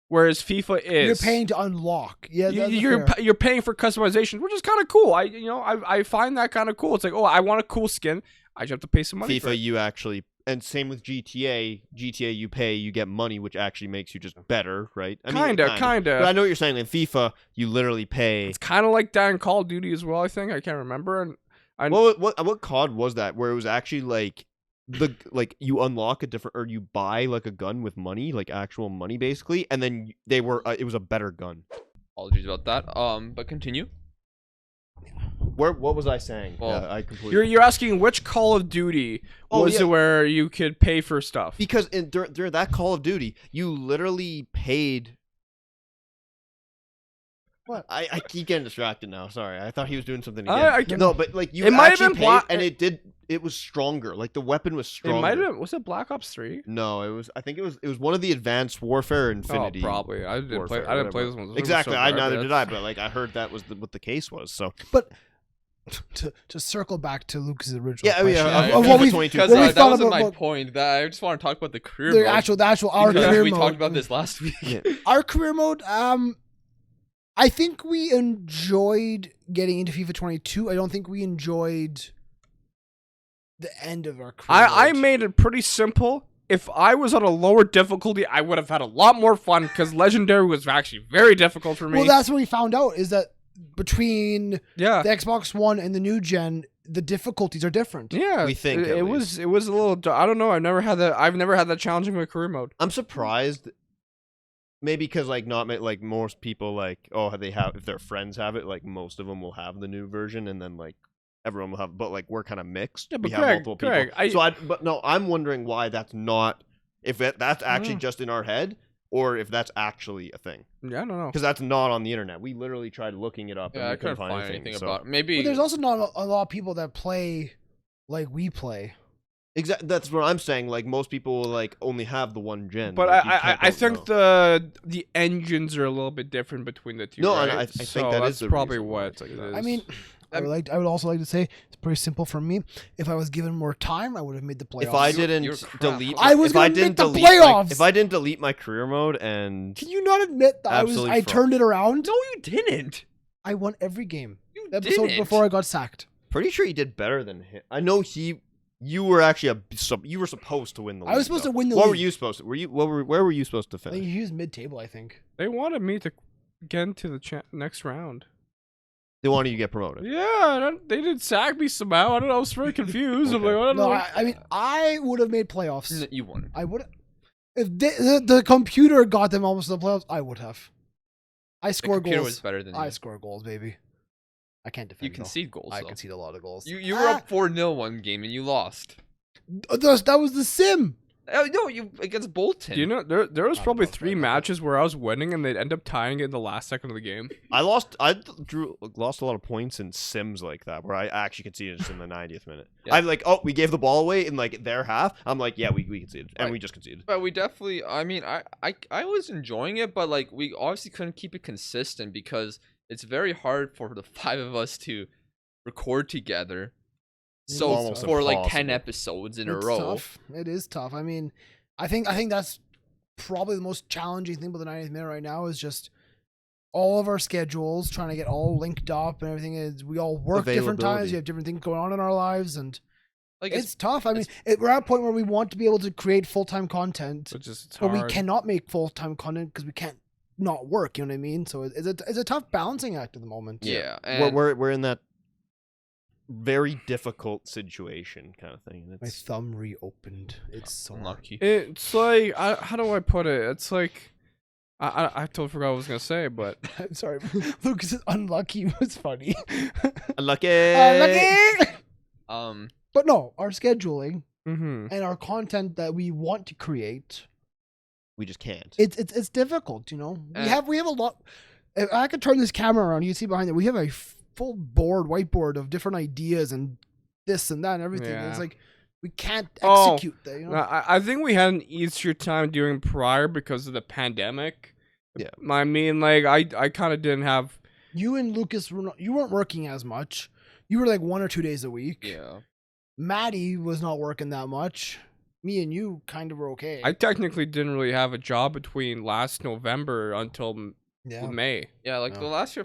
whereas FIFA is. you're paying to unlock. Yeah, that's You're paying for customization, which is kind of cool. I find that kind of cool. It's like, oh, I want a cool skin. I just have to pay some money for FIFA, it. you actually, and same with GTA. GTA, you pay, you get money, which actually makes you just better, right? I mean, Kinda. But I know what you're saying. In FIFA, you literally pay. It's kind of like that in Call of Duty as well. I think I can't remember. And What COD was that? Where it was actually like you unlock a different, or you buy like a gun with money, like actual money, basically, and then they were it was a better gun. Apologies about that. But continue. What was I saying? Well, I completely. you're asking which Call of Duty Oh, was yeah. it where you could pay for stuff? Because during that Call of Duty, you literally paid. What? I keep getting distracted now. Sorry, I thought he was doing something I again. can- No, but like you It might have actually been paid, Black- and it was stronger. Like the weapon was It stronger. might have. Was it Black Ops 3? No, it was. I think it was one of the Advanced Warfare Infinity. Oh, probably. I didn't play. Warfare, I didn't play whatever. this one. Exactly. I neither did I. But like I heard that was what the case was. So But to circle back to Lucas's original yeah, I mean, question of of what FIFA we 22. Because What we that thought wasn't about- my point. That I just want to talk about the career the mode. actual our because career we mode. talked about this last week. Yeah. Our career mode. I think we enjoyed getting into FIFA 22. I don't think we enjoyed the end of our career. I mode. made it pretty simple. If I was on a lower difficulty, I would have had a lot more fun because Legendary was actually very difficult for me. Well, that's what we found out is that between yeah, the Xbox One and the new gen, the difficulties are different. yeah. We think, it, at it was a little. I don't know. I've never had that challenging of a career mode. I'm surprised. Maybe because like not like most people like if their friends have it, like most of them will have the new version and then like everyone will have, but like we're kind of mixed. Yeah, but we have Craig, multiple Craig, people. I'm wondering why that's not, if that's actually just in our head or if that's actually a thing, Yeah, I don't know. because that's not on the internet. We literally tried looking it up Yeah, and I we couldn't couldn't find anything so. about it. Maybe. But there's also not a lot of people that play like we play. Exactly, that's what I'm saying. Like most people will like only have the one gen. But like, you I don't think know. the engines are a little bit different between the two. No, right? and I think So that is that's the probably reason why what it's like it that. is. I mean, I would also like to say it's pretty simple for me. If I was given more time, I would have made the playoffs. If I You're didn't crap. delete, I was if I gonna didn't make the delete, playoffs! if I didn't delete my career mode and Can you not admit that Absolutely I turned it around? No, you didn't. I won every game. You Episode didn't. before I got sacked. pretty sure he did better than him. I know you were actually you were supposed to win the league. I was supposed though. to win the What were league. you supposed to? Where were you supposed to I think finish? he was mid-table, I think. They wanted me to get into the next round. They wanted you to get promoted. Yeah, they did sack me somehow. I don't know. I was very confused. I'm Okay. like, I don't No, know. I mean, I would have made playoffs. You won. I would. If the computer got them almost to the playoffs, I would have. I The score computer goals. was better than you. I score goals, baby. I can't defend. You concede goals. I though. concede a lot of goals. You were up 4-0 one game and you lost. That was the sim. No, you against Bolton. Do you know there was I probably love 3 that. matches where I was winning and they'd end up tying it in the last second of the game. I lost a lot of points in sims like that where I actually conceded just in the 90th minute. Yeah. I'm like, oh, we gave the ball away in like their half. I'm like, yeah, we conceded, and Right. we just conceded. But we definitely, I mean, I was enjoying it, but like we obviously couldn't keep it consistent because it's very hard for the 5 of us to record together. So Almost for like 10 impossible. episodes in a It's row. tough. It is tough. I mean, I think that's probably the most challenging thing about the 90th minute right now is just all of our schedules trying to get all linked up and everything. Is we all work different times. Availability. You have different things going on in our lives, and Like it's tough. I mean, we're at a point where we want to be able to create full-time content, It's just it's but we hard. cannot make full-time content because we can't not work. You know what I mean? So it's a tough balancing act at the moment. yeah, and We're in that very difficult situation kind of thing. And My it's thumb reopened. It's so unlucky. It's like how do I put it? It's like I totally forgot what I was gonna say, but I'm sorry. Lucas's unlucky was funny. unlucky. Unlucky! Um, But no, our scheduling mm-hmm. and our content that we want to create, We just can't. it's difficult, you know. Uh, We have a lot. If I could turn this camera around, you see behind it, we have a full whiteboard of different ideas and this and that and everything. Yeah. It's like we can't Oh, execute that, you know. I think we had an easier time doing prior because of the pandemic. Yeah. I mean, like I kind of didn't have. You and Lucas you weren't working as much. You were like 1 or 2 days a week. yeah. Maddie was not working that much. Me and you kind of were okay. I technically didn't really have a job between last November until yeah. May. Yeah, like Yeah. the last year,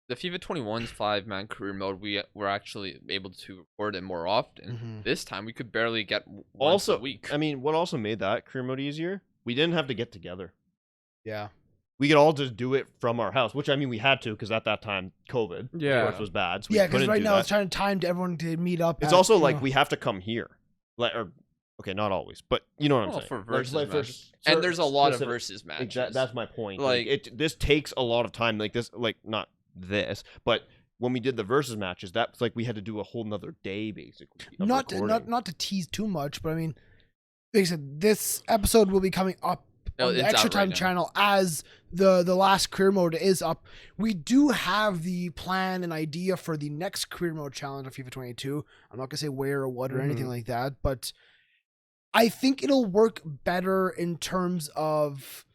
the FIFA 21's 5-man career mode, we were actually able to record it more often. Mhm. This time, we could barely get once Also, a week. I mean, what also made that career mode easier? We didn't have to get together. Yeah. We could all just do it from our house, which I mean, we had to because at that time, COVID, Yeah. of course, was bad. So we Yeah, because couldn't right do now that. it's trying to time to everyone to meet up. It's at, also you like know, we have to come here, like, or okay, not always, but you know what I'm Well, saying. for Like, versus for matches. And there's a lot of specific- versus matches. That's my point. Like- Like this takes a lot of time. Like this, like not this, but when we did the versus matches, that's like we had to do a whole nother day basically. Of not to tease too much, but I mean, like I said, this episode will be coming up No, on the it's Extra out Time right now. channel as the last career mode is up. We do have the plan and idea for the next career mode challenge of FIFA 22. I'm not gonna say where or what or anything Mhm. like that, but I think it'll work better in terms of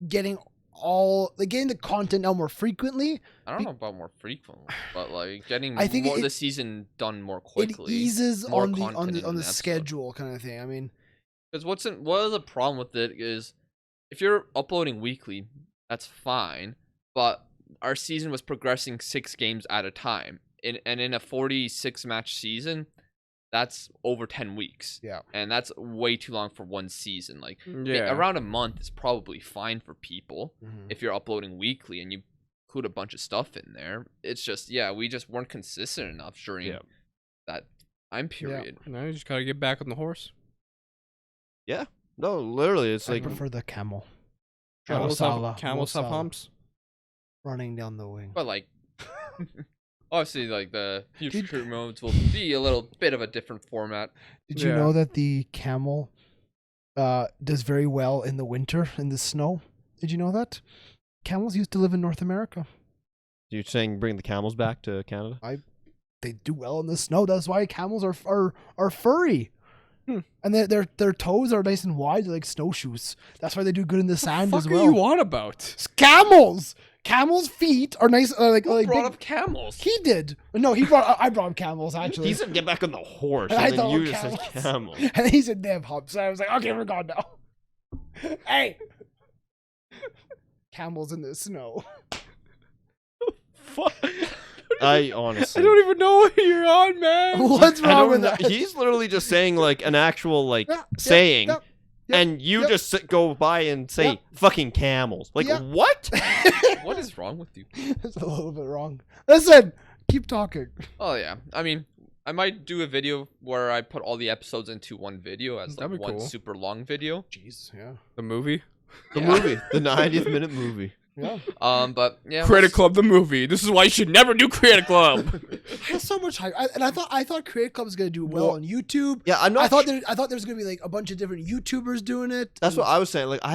getting the content out more frequently. I don't know about more frequently, but like getting I think the season done more quickly. It eases more on the content in an episode. schedule kind of thing. I mean, Because what is the problem with it is if you're uploading weekly, that's fine, but our season was progressing 6 games at a time. And in a 46 match season, that's over 10 weeks. Yeah. And that's way too long for one season. Like Yeah. around a month is probably fine for people if you're uploading weekly and you include a bunch of stuff in there. It's just we just weren't consistent enough during Yeah. that time period. Now you just gotta get back on the horse. No, literally, it's I like prefer the camel Camels Salah, have, camels have Salah. humps. running down the wing. But like obviously like the Did- future modes will be a little bit of a different format. Did you Yeah. know that the camel does very well in the winter in the snow? Did you know that? Camels used to live in North America. you're saying bring the camels back to Canada. They do well in the snow. That's why camels are furry. And their toes are nice and wide, like snowshoes. That's why they do good in the sand What as the fuck well. are you on about? It's camels. Camels' feet are nice. Like Who brought big- up camels? He did. No, I brought up camels actually. He said get back on the horse, I and then thought you just said camels. camel. And then he said they have humps. So I was like, okay, we're gone now. Hey, camels in the snow. Fuck. I I honestly, don't even know what you're on, man. What's I wrong don't with know. that? He's literally just saying like an actual like Yeah, saying, yep, and you yep. just go by and say Yep. fucking camels. Like Yep. what? What is wrong with you? It's a little bit wrong. Listen, keep talking. Oh yeah. I mean, I might do a video where I put all the episodes into one video as like That'd be one cool. super long video. Jeez, yeah. The movie. The Yeah. movie, the 90th minute movie. Yeah. But yeah, Creative Club the movie. This is why you should never do Creative Club. I had so much hype, and I thought Creative Club was gonna do well on YouTube. Yeah, I'm not. I thought there was gonna be like a bunch of different YouTubers doing it. That's and- what I was saying. Like, I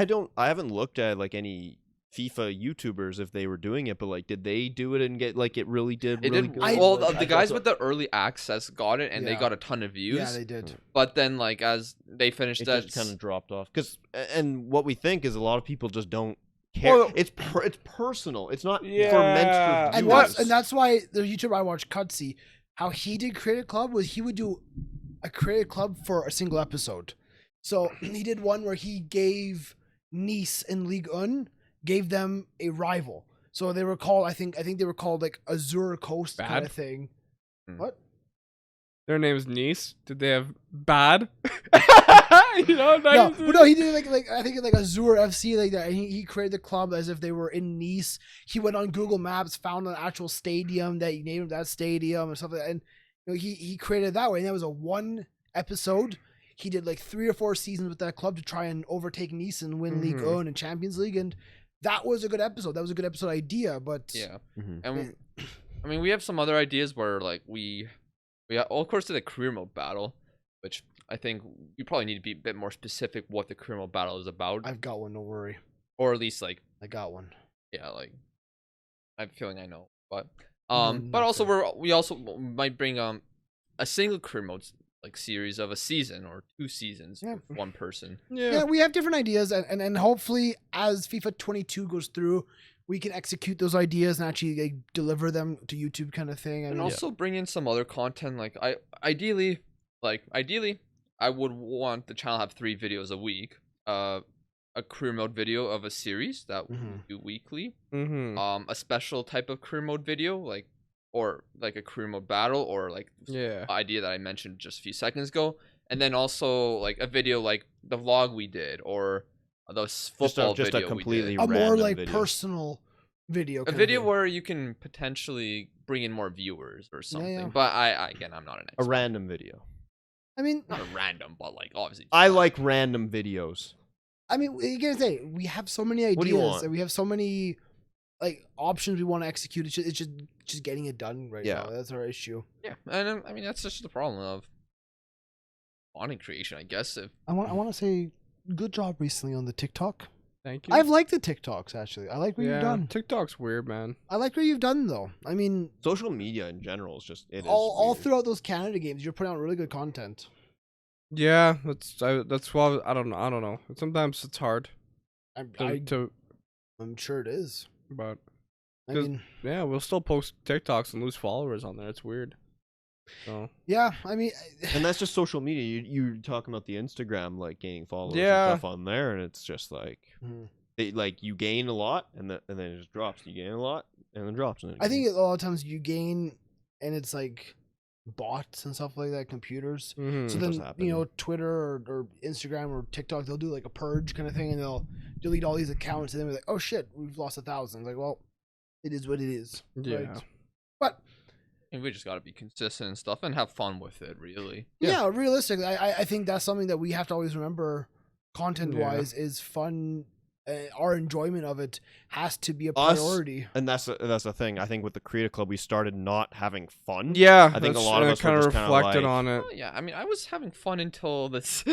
haven't looked at like any FIFA YouTubers if they were doing it, but like, did they do it and get like it really did? it Really did. good? Well, Like, the guys with the early access got it, and they Yeah. got a ton of views. Yeah, they did. But then, like, as they finished it that, just kind of dropped off. And what we think is a lot of people just don't care. Well- it's personal. It's not Yeah. for meant for And viewers. that's why the YouTuber I watched, Cutsy, how he did Creative Club was he would do a Creative Club for a single episode. So he did one where he gave Nice in Ligue 1, gave them a rival. So they were called, I think they were called like Azure Coast kind Bad? of thing. Hmm. What? Their name's Nice. Did they have bad? You know, No, but no, he did like I think like Azure FC like that. And he created the club as if they were in Nice. He went on Google Maps, found an actual stadium that he named that stadium and stuff like that. And you know, he created it that way. And that was a one episode. He did like 3 or 4 seasons with that club to try and overtake Nice and win League Mhm. 1 and Champions League. And that was a good episode. That was a good episode idea. But yeah. Mhm. And I mean, we have some other ideas where like we of course did a career mode battle, which I think we probably need to be a bit more specific what the career mode battle is about, I've got one. Don't worry. or at least like I got one. yeah, like I'm feeling I know, but No, but also nothing. we also might bring a single career mode like series of a season or 2 seasons Yeah. with one person. Yeah, we have different ideas, and hopefully, as FIFA 22 goes through, we can execute those ideas and actually like, deliver them to YouTube, kind of thing. I And mean, also bring in some other content. Like ideally, I would want the channel to have 3 videos a week. A career mode video of a series that we Mhm. do weekly. Mm-hmm. A special type of career mode video, or like a career mode battle, or like Yeah. idea that I mentioned just a few seconds ago. And then also like a video like the vlog we did, or the football just a video completely we a did. more random like video. personal video. A kind of video thing. where you can potentially bring in more viewers or something. yeah. But again, I'm not an A expert. random video. I mean, Not a random, but like obviously. I like random videos. you gotta say we have so many What do you ideas want? and we have so many like options we want to execute. It's just getting it done right Yeah. now. That's our issue. Yeah, and I mean that's just the problem of content creation, I guess. If I want to say good job recently on the TikTok. Thank you. I've liked the TikToks actually. I like what you've done. TikTok's weird, man. I like what you've done though. I mean, Social media in general is just it is all weird. throughout those Canada games, you're putting out really good content. Yeah, that's why I don't know. Sometimes it's hard I'm sure it is. but I 'Cause- mean, yeah, we'll still post TikToks and lose followers on there. It's weird. So yeah. I mean, And that's just social media. You're talking about the Instagram, like gaining followers Yeah. and stuff on there, and it's just like Mhm. like you gain a lot, and then it just drops. You gain a lot, and then drops. And then I think a lot of times you gain, and it's like bots and stuff like that, computers. mhm. So does then happen. you know Twitter or Instagram or TikTok, they'll do like a purge kind of thing, and they'll delete all these accounts, and then we're like, oh shit, we've lost 1,000. Like, well, it is what it is. Yeah. Right? But and we just gotta be consistent and stuff and have fun with it, really. yeah, realistically, I think that's something that we have to always remember. Content wise, is fun. Our enjoyment of it has to be a Us- priority. And that's the thing. I think with the Creative Club, we started not having fun. Yeah, I think a that's- lot of and us it kind were of just kinda reflected like- on it. Oh, yeah, I mean, I was having fun until this,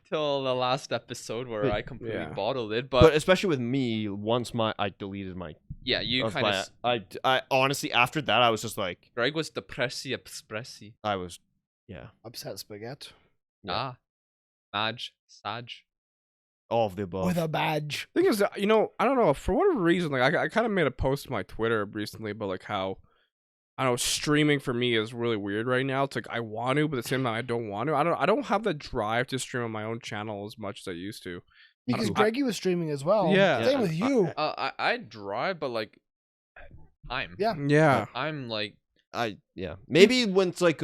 till the last episode where But- I completely yeah. bottled it. But especially with me, once I deleted my. yeah, you of kind my- of. I honestly after that I was just like Greg was depressi expressi. I was, yeah, Upset spaghetti Yeah. Sag. all of the above. with a badge. Thing is, I don't know, for whatever reason, like I kind of made a post on my Twitter recently about like how I don't know, streaming for me is really weird right now. It's like I want to, but at the same time I don't want to. I don't have the drive to stream on my own channel as much as I used to. Because I- Greggy was streaming as well. Yeah. Same with you. I drive, but like, time. Yeah. Yeah. I'm like, Maybe when it's like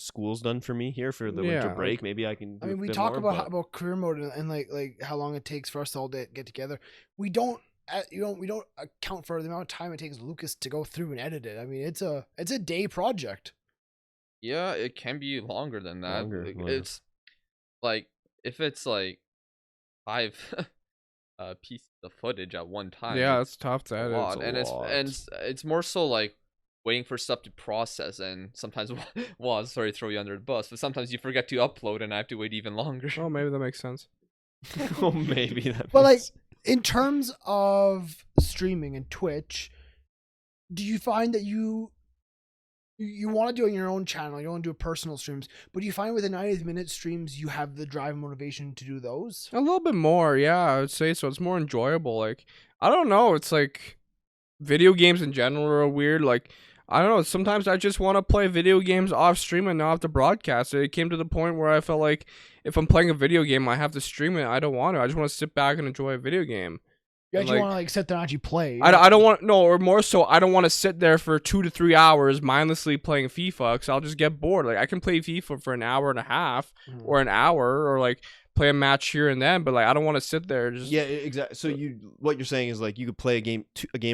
school's done for me here for the winter Yeah, break, maybe I can. I do mean, a we bit talk more, about but- about career mode and like how long it takes for us to all get together. We don't account for the amount of time it takes Lucas to go through and edit it. I mean, it's a day project. yeah, it can be longer than that. Longer, Like, longer. it's like if it's like 5 pieces of footage at one time. Yeah, it's tough to a edit. lot, It's a and lot. it's more so like waiting for stuff to process, and sometimes well, sorry to throw you under the bus, but sometimes you forget to upload, and I have to wait even longer. Oh, maybe that makes sense. Oh, maybe that. But like makes- in terms of streaming and Twitch, do you find that you want to do it on your own channel, you want to do personal streams, but do you find with the 90-minute streams you have the drive and motivation to do those? A little bit more, yeah, I would say so. It's more enjoyable. Like, I don't know. It's like video games in general are weird. Like, I don't know. Sometimes I just want to play video games off stream and not have to broadcast it. It came to the point where I felt like if I'm playing a video game, I have to stream it. I don't want to. I just want to sit back and enjoy a video game. You And, actually like, want to like sit there and actually play. I don't want no, or more so, I don't want to sit there for 2 to 3 hours mindlessly playing FIFA because I'll just get bored. Like I can play FIFA for an hour and a half or an hour, or like play a match here and then, but like I don't want to sit there just Yeah, exactly. So what you're saying is like you could play a game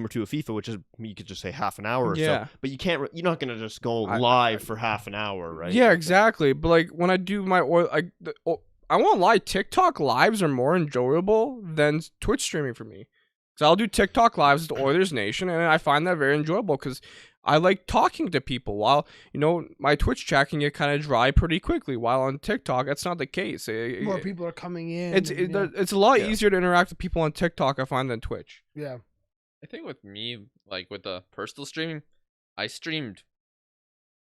or two of FIFA, which is you could just say half an hour or Yeah. so, but you can't. You're not gonna just go I- live for half an hour, right? Yeah, exactly. But like when I do my I won't lie, TikTok lives are more enjoyable than Twitch streaming for me. So I'll do TikTok lives with the Oilers Nation, and I find that very enjoyable because I like talking to people. While my Twitch chat can get kind of dry pretty quickly, while on TikTok that's not the case. More people are coming in. It's and, yeah. it's a lot easier to interact with people on TikTok, I find, than Twitch. Yeah. I think with me, like with the personal streaming, I streamed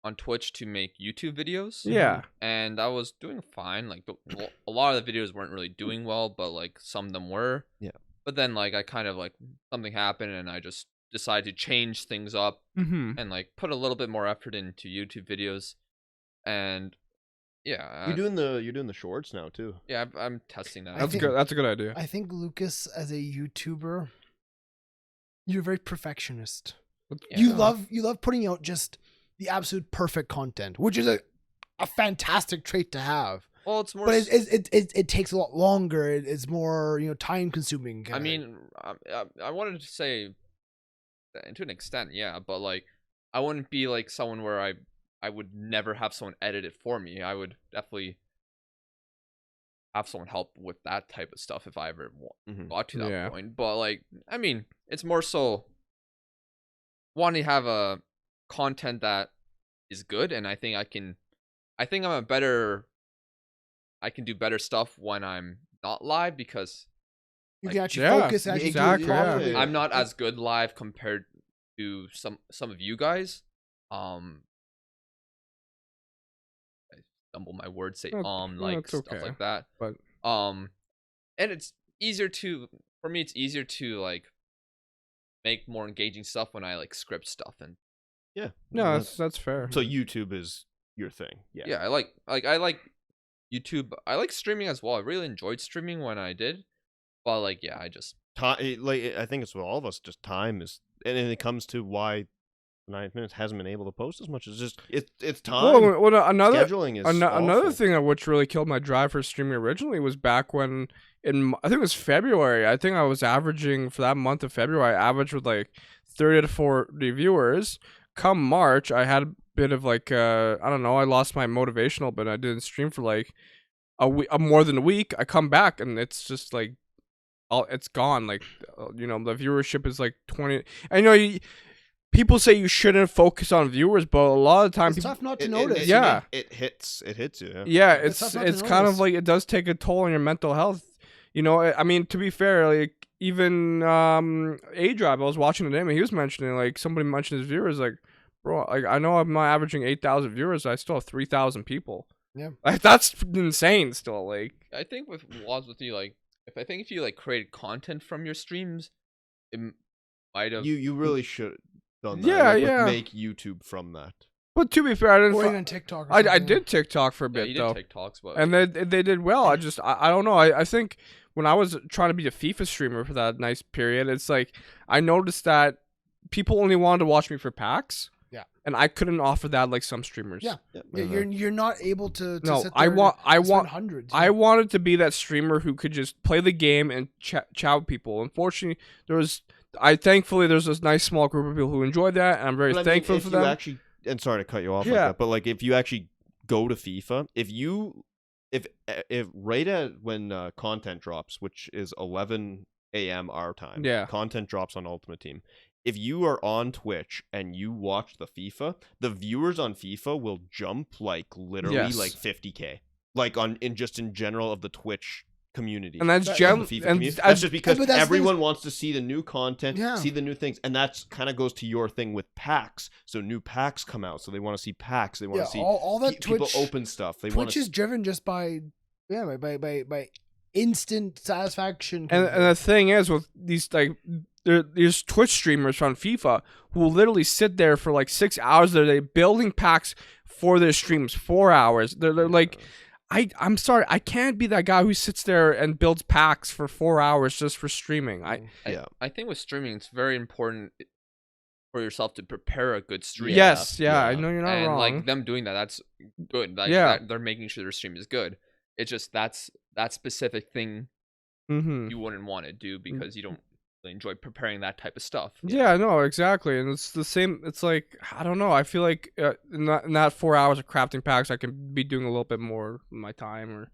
on Twitch to make YouTube videos. Yeah. And I was doing fine. Like a lot of the videos weren't really doing well, but like some of them were. Yeah. But then like I kind of like something happened, and I just decided to change things up Mm-hmm. and like put a little bit more effort into YouTube videos. And yeah, You're doing the shorts now too. yeah, I'm testing that. I That's think- good. That's a good idea. I think Lucas, as a YouTuber, you're very perfectionist. Yeah. You love putting out just the absolute perfect content, which is a fantastic trait to have. Well, it's more. But it takes a lot longer. It's more time consuming. I mean, I wanted to say, to an extent, yeah, but like, I wouldn't be like someone where I would never have someone edit it for me. I would definitely have someone help with that type of stuff if I ever got to that Yeah. point. But like, I mean, it's more so wanting to have a content that is good, and I think I can do better stuff when I'm not live because you like, can actually yeah, focus and actually do it exactly, yeah. properly. Yeah. I'm not as good live compared to some of you guys. I stumble my words, say like that's stuff okay, like that. but- And it's easier to for me. It's easier to like make more engaging stuff when I like script stuff, and Yeah. No, that's fair. So YouTube is your thing. Yeah. yeah, I like YouTube. I like streaming as well. I really enjoyed streaming when I did, but like yeah, I just Time, like I think it's with all of us. Just time is, and it comes to why 9 minutes hasn't been able to post as much. It's just it's time. Well, another Scheduling is another awful. thing which really killed my drive for streaming originally was back when I think it was February. I think I was averaging for that month of February. I averaged with like 30 to 40 viewers. Come March, I had a bit of like I don't know. I lost my motivational, but I didn't stream for like a week, more than a week. I come back and it's just like it's gone. Like the viewership is like 20. I know people say you shouldn't focus on viewers, but a lot of the time It's people. tough not to notice. Yeah. It hits you. Yeah. Yeah, It's it's tough not to it's kind of notice. like it does take a toll on your mental health. I mean, to be fair, like even A Drive, I was watching today, and he was mentioning like somebody mentioned his viewers, like, bro, like I know I'm not averaging 8,000 viewers, I still have 3,000 people. Yeah. Like that's insane. Still, like I think with you, like if you like created content from your streams, it might have. You really should done that. Yeah, like, yeah. Make YouTube from that. but to be fair, I didn't. Or fi- even TikTok. Or I something. did TikTok for a yeah, bit you did though. TikToks, but And they did well. I don't know. I think when I was trying to be a FIFA streamer for that nice period, it's like I noticed that people only wanted to watch me for packs. Yeah. And I couldn't offer that like some streamers. Yeah. Yeah, Yeah, you're not able to No, sit I there want and spend hundreds. I wanted to be that streamer who could just play the game and chat with people. Unfortunately, thankfully there's this nice small group of people who enjoyed that, and I'm very But I mean, thankful if for you them. actually, and sorry to cut you off like Yeah. that, but like if you actually go to FIFA, if right at when content drops, which is 11 a.m. our time. Yeah. Content drops on Ultimate Team. If you are on Twitch and you watch the FIFA, the viewers on FIFA will jump like literally Yes. like 50K. Like in general of the Twitch community. And that's That- gem. The FIFA And community. That's just because but that's the thing everyone wants to see the new content, Yeah. see the new things, and that's kind of goes to your thing with packs. So new packs come out, so they want to see packs. They want Yeah, to see all that people Twitch open stuff. They want Twitch to. is driven just by instant satisfaction. And the thing is with these like there's Twitch streamers on FIFA who will literally sit there for like 6 hours of the day building packs for their streams, 4 hours. They're like, I'm sorry, I can't be that guy who sits there and builds packs for 4 hours just for streaming. I think with streaming, it's very important for yourself to prepare a good stream. Yes, yeah, Yeah. I know you're not and wrong. like them doing that, that's good. Like, Yeah. they're making sure their stream is good. It's just that specific thing Mm-hmm. you wouldn't want to do because you don't really enjoy preparing that type of stuff. Yeah, no, exactly, and it's the same. It's like I don't know. I feel like in that 4 hours of crafting packs, I can be doing a little bit more of my time,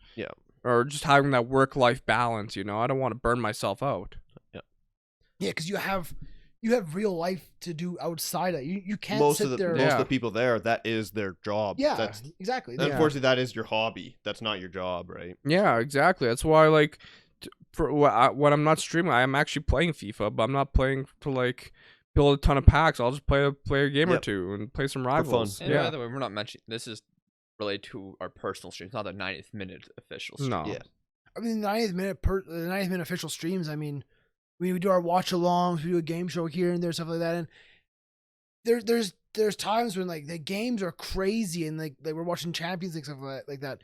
or just having that work-life balance. You know, I don't want to burn myself out. yeah, because you have real life to do outside of you can't Most sit of the there. most of the people there, that is their job. Yeah, That's exactly. Yeah. unfortunately that is your hobby. That's not your job, right? Yeah, exactly. That's why, like, when I'm not streaming, I am actually playing FIFA, but I'm not playing to like build a ton of packs. I'll just play a game or Yep. two and play some fun. rivals. And by Yeah, the way, we're not mentioning this is related to our personal streams, not the 90th minute official stream. no, Yeah. I mean, the 90th minute official streams. I mean, we do our watch alongs, we do a game show here and there, stuff like that. And there's times when like the games are crazy and like we're watching Champions League stuff like that,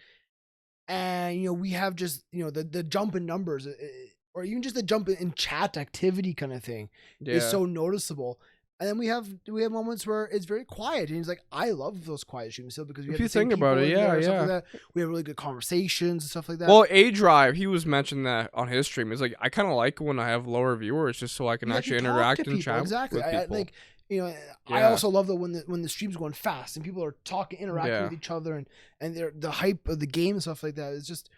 and we have just the jump in numbers, or even just the jump in chat activity kind of thing is so noticeable. And then we have moments where it's very quiet, and it's like I love those quiet streams still because we If have you the same think about people it, in there yeah, and stuff yeah. like that. We have really good conversations and stuff like that. Well, A Drive, he was mentioning that on his stream. He's like, I kind of like when I have lower viewers, just so I can You actually talk to interact and people, chat exactly. with I people. like I Yeah. also love that when the stream's going fast and people are talking, interacting Yeah. with each other, and the hype of the game and stuff like that is just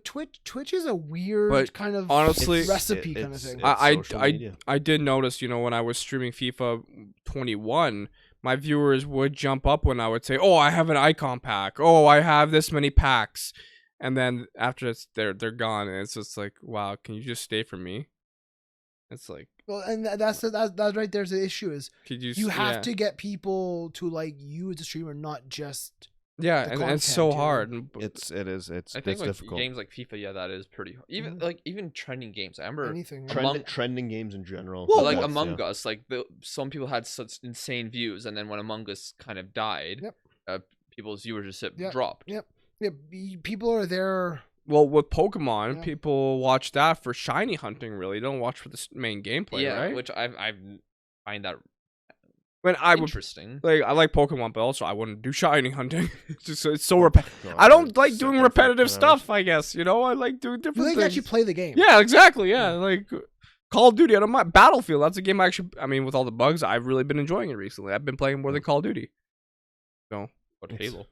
Twitch is a weird But kind of honestly- recipe kind of thing. social media. I did notice, when I was streaming FIFA 21, my viewers would jump up when I would say, "Oh, I have an icon pack. Oh, I have this many packs," and then after they're gone, and it's just like, wow, can you just stay for me? It's like, Well, and that's right. There's the issue is could you? you have yeah. to get people to like you as a streamer, not just Yeah, the and it's so content, hard. and- It's I think like difficult. games like FIFA, yeah, that is pretty hard. Even Mhm. like even trending games. I remember anything. Trending games in general. Well, like That's- Among yeah. Us, like some people had such insane views, and then when Among Us kind of died, Yep. People's viewership Yep. dropped. Yep. Yeah, people are there. Well, with Pokemon, Yeah. people watch that for shiny hunting. Really, they don't watch for the main gameplay, Yeah, right? which I find that When I would interesting. like, I like Pokemon, but also I wouldn't do shiny hunting. it's so Oh, repetitive. God, I don't it's like so doing different, repetitive you know? stuff. I guess I like doing You different like things. actually play the game. Yeah, exactly. Yeah, like Call of Duty. I don't mind. Battlefield. That's a game I mean, with all the bugs, I've really been enjoying it recently. I've been playing more than Call of Duty. But It's- Halo.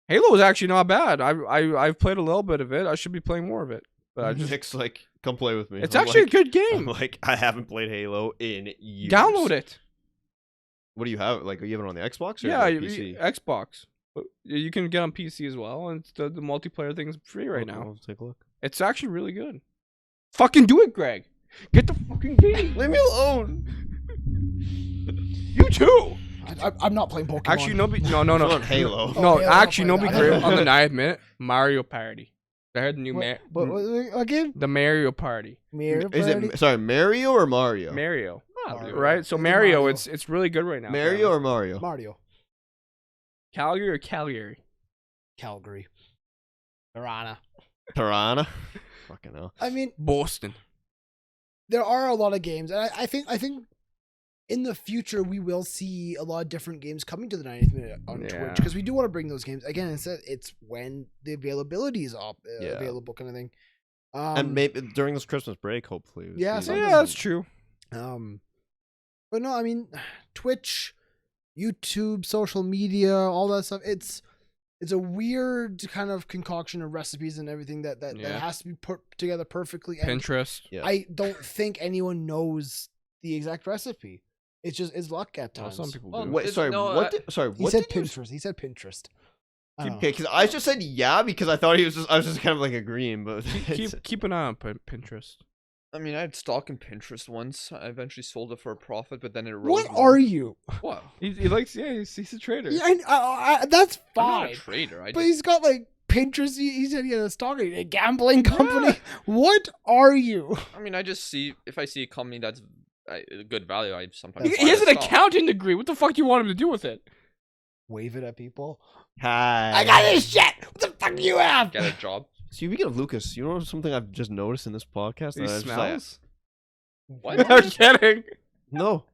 Halo is actually not bad. I've played a little bit of it. I should be playing more of it. But I just Nick's like, come play with me. it's I'm actually like, a good I'm game. like, I haven't played Halo in years. Download it. What do you have? Like, are you have it on the Xbox or Yeah, the PC? Xbox. But you can get on PC as well, and the multiplayer thing's free right now. I'll take a look. It's actually really good. Fucking do it, Greg. Get the fucking game. Leave me alone. You too. I'm not playing Pokemon. Actually, no. I'm on Halo. Oh, No, Halo, actually, I'll no. Be play that. great on the 9th minute. Mario Party. They had the new Again? the Mario Party. Mario Is Party? it sorry, Mario or Mario? Mario, Mario. right? So It's Mario, Mario. it's really good right now. Mario or Mario? Mario. Calgary or Cagliari? Calgary. Piranha. Piranha. Fucking hell. I mean, Boston. there are a lot of games, and I think in the future we will see a lot of different games coming to the 90th minute on Yeah. Twitch, because we do want to bring those games again. It's when the availability is Yeah. available, kind of thing. And maybe during this Christmas break, hopefully. we'll Yeah, see so them. Yeah, that's true. But no, I mean, Twitch, YouTube, social media, all that stuff. It's it's a weird kind of concoction of recipes and everything that Yeah. has to be put together perfectly. And Pinterest. Yeah. I don't think anyone knows the exact recipe. It's luck at Well, times. some people Well, do. Wait, It's- sorry. no, What? I- Sorry. He What said did you Pinterest. He said Pinterest. I don't Okay, know. because I just said yeah because I thought I was just kind of like agreeing, but Keep an eye on Pinterest. I mean, I had stock in Pinterest once. I eventually sold it for a profit, but then it rose. What more. are you? What? He likes, yeah, he's a trader. Yeah, that's I'm not a fine. trader. I But just he's got like Pinterest. He said he had a stock, a gambling company. What are you? I mean, I just see if I see a company that's a good value, I sometimes. He buy has the an stock. accounting degree. What the fuck do you want him to do with it? Wave it at people. Hi. I got this shit. What the fuck do you have? Get a job. Speaking of Lucas, you know something I've just noticed in this podcast? He that I was just like, smells. What? I'm kidding. no.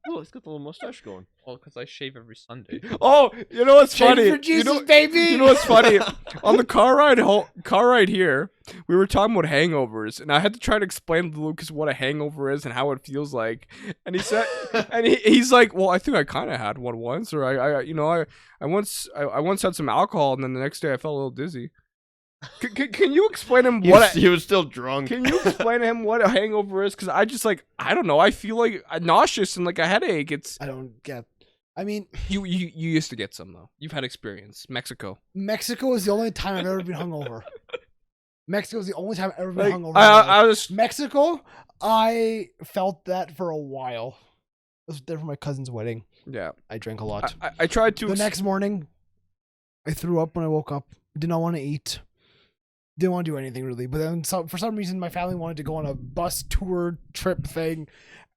Oh, it's got the little mustache going. Well, because I shave every Sunday. Oh, you know what's Shake funny? for Jesus, you know, baby. you know what's funny? On the car ride here, we were talking about hangovers, and I had to try to explain to Lucas what a hangover is and how it feels like. And he said, and he's like, "Well, I think I kind of had one once, or I once had some alcohol, and then the next day I felt a little dizzy." Can you explain him He was still drunk. Can you explain to him what a hangover is? Because I don't know. I feel like nauseous and like a headache. It's I don't get. I mean, you used to get some though. You've had experience. Mexico. Mexico is the only time I've ever been hungover. Mexico is the only time I've ever been Like, hungover. I was Mexico, I felt that for a while. I was there for my cousin's wedding. yeah. I drank a lot. I tried to. The next morning, I threw up when I woke up. Did not want to eat. Didn't want to do anything really. But then for some reason, my family wanted to go on a bus tour trip thing.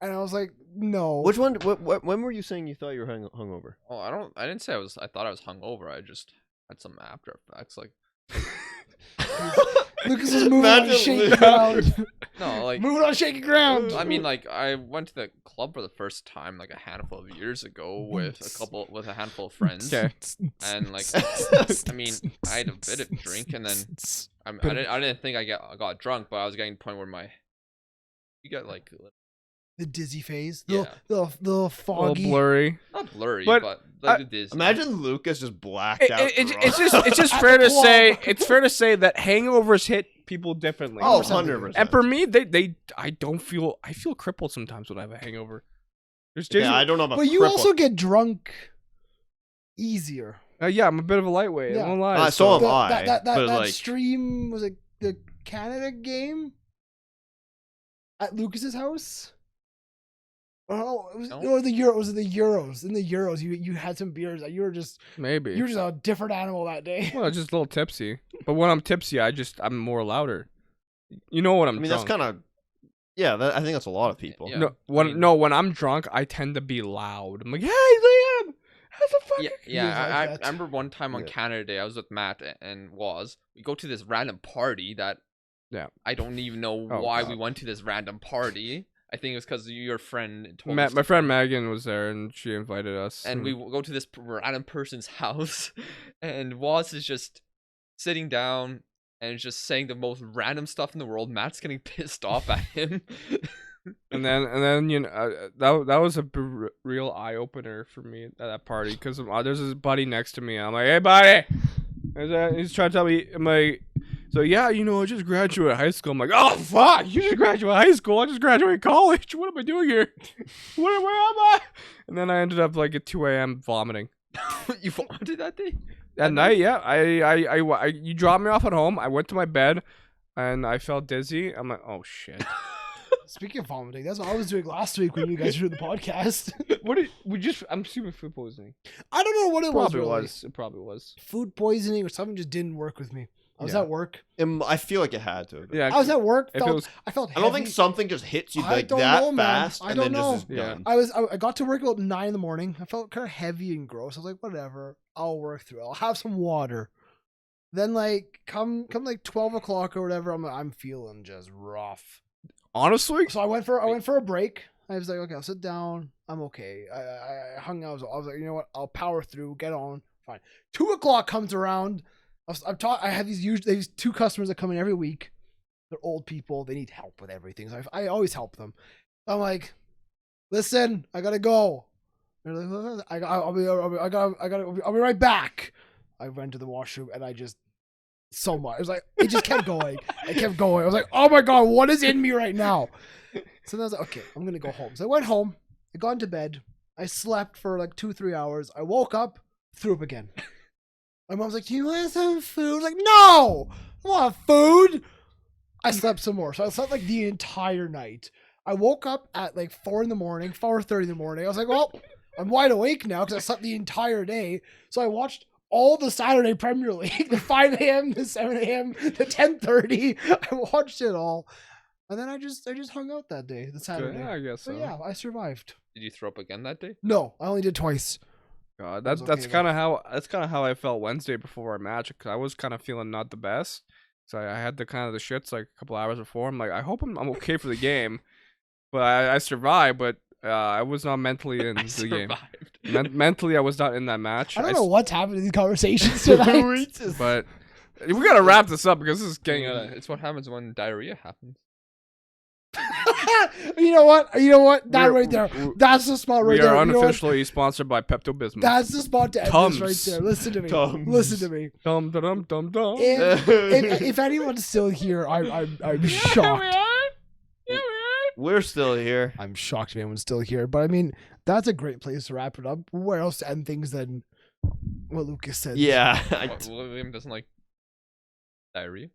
And I was like, no. Which one? When were you saying you thought you were hungover? Oh, I didn't say I was. I thought I was hungover. I just had some after effects. Like Lucas is moving on Imagine shaky Lucas. ground. no, like Moving on shaky ground. I mean, like I went to the club for the first time like a handful of years ago with a handful of friends. Okay. And like, I mean, I had a bit of drink, and then I didn't think I got drunk, but I was getting to the point where you got like The dizzy phase. Yeah. The a little foggy. blurry. not blurry, But but like the dizzy. Imagine Lucas just blacked out. It's just At fair the to say club. it's fair to say that hangovers hit people differently. Oh, 100%. 100%. And for me, I feel crippled sometimes when I have a hangover. There's Yeah, I don't know about But you cripple. also get drunk easier. yeah, I'm a bit of a lightweight. Yeah. I won't lie. so am The- I. That but like, stream was it the Canada game at Lucas's house. Oh, it was No. or the Euro. Was it the Euros? In the Euros, you had some beers. You were just Maybe. a different animal that day. Well, just a little tipsy. But when I'm tipsy, I'm more louder. You know what I'm I mean, drunk. that's kind of. Yeah, I think that's a lot of people. Yeah. When I'm drunk, I tend to be loud. I'm like, "Hey, Liam, how's the fuck?" Yeah, He is yeah. like I that. remember one time on Yeah. Canada Day, I was with Matt and we go to this random party that Yeah. I don't even know Oh, why God. we went to this random party. I think it was because your friend told My us to friend come. Megan was there, and she invited us. And we go to this random person's house, and Waz is just sitting down and just saying the most random stuff in the world. Matt's getting pissed off at him. And then that was a real eye opener for me at that party because there's this buddy next to me. I'm like, "Hey, buddy," he's trying to tell me, I'm like, so yeah, I just graduated high school. I'm like, "Oh fuck, you just graduated high school? I just graduated college. What am I doing here? Where am I?" And then I ended up like at 2 a.m. vomiting. You vomited that day? At night, yeah. I you dropped me off at home. I went to my bed, and I felt dizzy. I'm like, "Oh shit." Speaking of vomiting, that's what I was doing last week when you guys were doing the podcast. I'm assuming food poisoning. I don't know what it Probably was. Really. was. It probably was. Food poisoning or something just didn't work with me. I was Yeah. at work. I feel like it had to. Yeah. I was at work. If it was, I felt. I don't think heavy. something just hits you I like don't that know, man. fast I and don't then know. just is Yeah. done. I got to work about 9 a.m. I felt kind of heavy and gross. I was like, whatever. I'll work through it. I'll have some water. Then like come like 12 o'clock or whatever. I'm feeling just rough. honestly, So I went for a break. I was like, okay, I'll sit down. I'm okay. I hung out. I was like, you know what? I'll power through. Get on. Fine. 2 o'clock comes around. I have these 2 customers that come in every week. They're old people. They need help with everything. So I always help them. I'm like, listen, I gotta go. They're like, I'll be right back. I went to the washroom and I just so much. It was like it just kept going. It kept going. I was like, oh my god, what is in me right now? So then I was like, okay, I'm gonna go home. So I went home. I got into bed. I slept for like 2-3 hours. I woke up, threw up again. My mom's like, do you want some food? I was like, no, I want food. I slept some more. So I slept like the entire night. I woke up at like 4 in the morning, 4:30 in the morning. I was like, well, I'm wide awake now because I slept the entire day. So I watched all the Saturday Premier League, the 5 a.m., the 7 a.m., the 10:30. I watched it all. And then I just hung out that day, the Saturday. Yeah, I guess so. But yeah, I survived. Did you throw up again that day? No, I only did twice. God, was that's okay, kind of how I felt Wednesday before our match. Cause I was kind of feeling not the best. So I had the shits like a couple hours before. I'm like, I hope I'm okay for the game. But I survived. But I was not mentally in the game. Mentally, I was not in that match. I don't know what's happening in these conversations tonight. But we gotta wrap this up because this is getting. It's what happens when diarrhea happens. You know what? That right there. That's the spot right We there. are You know what? unofficially sponsored by Pepto-Bismol. That's the spot to end Tums. this right there. Listen to me. Tums. Listen to me. Dum dum dum dum. If anyone's still here, I'm shocked. We're still here. I'm shocked if anyone's still here. But I mean, that's a great place to wrap it up. Where else to end things than what Lucas said? Yeah. William doesn't like diarrhea.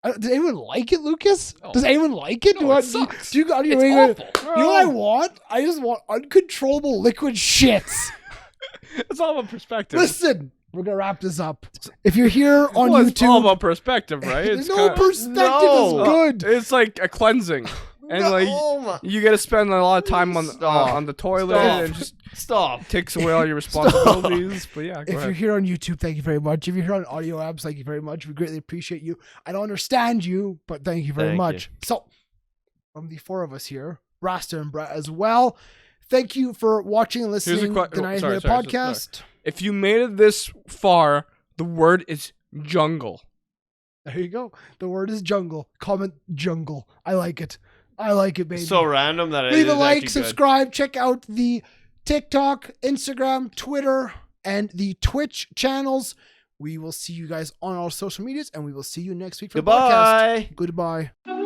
Does anyone like it, Lucas? No. Does anyone like it? No, it sucks. Do you got your It's awful. You know what I want? I just want uncontrollable liquid shits. It's all about perspective. Listen, we're gonna wrap this up. If you're here on Well, it's all YouTube, about perspective, right? It's no perspective is good. It's like a cleansing, and like you got to spend a lot of time on the toilet and just takes away all your responsibilities. But yeah, go If ahead. you're here on YouTube, thank you very much. If you're here on audio apps, thank you very much. We greatly appreciate you. I don't understand you, but thank you very Thank much. So, from the 4 of us here, Rasta and Brett as well, thank you for watching and listening to the 90 Minute Podcast. If you made it this far, the word is jungle. There you go. The word is jungle. Comment jungle. I like it. I like it, baby. So random that it Leave is a like, actually good. subscribe, check out the TikTok, Instagram, Twitter, and the Twitch channels. We will see you guys on our social medias, and we will see you next week for the podcast. Goodbye. Goodbye.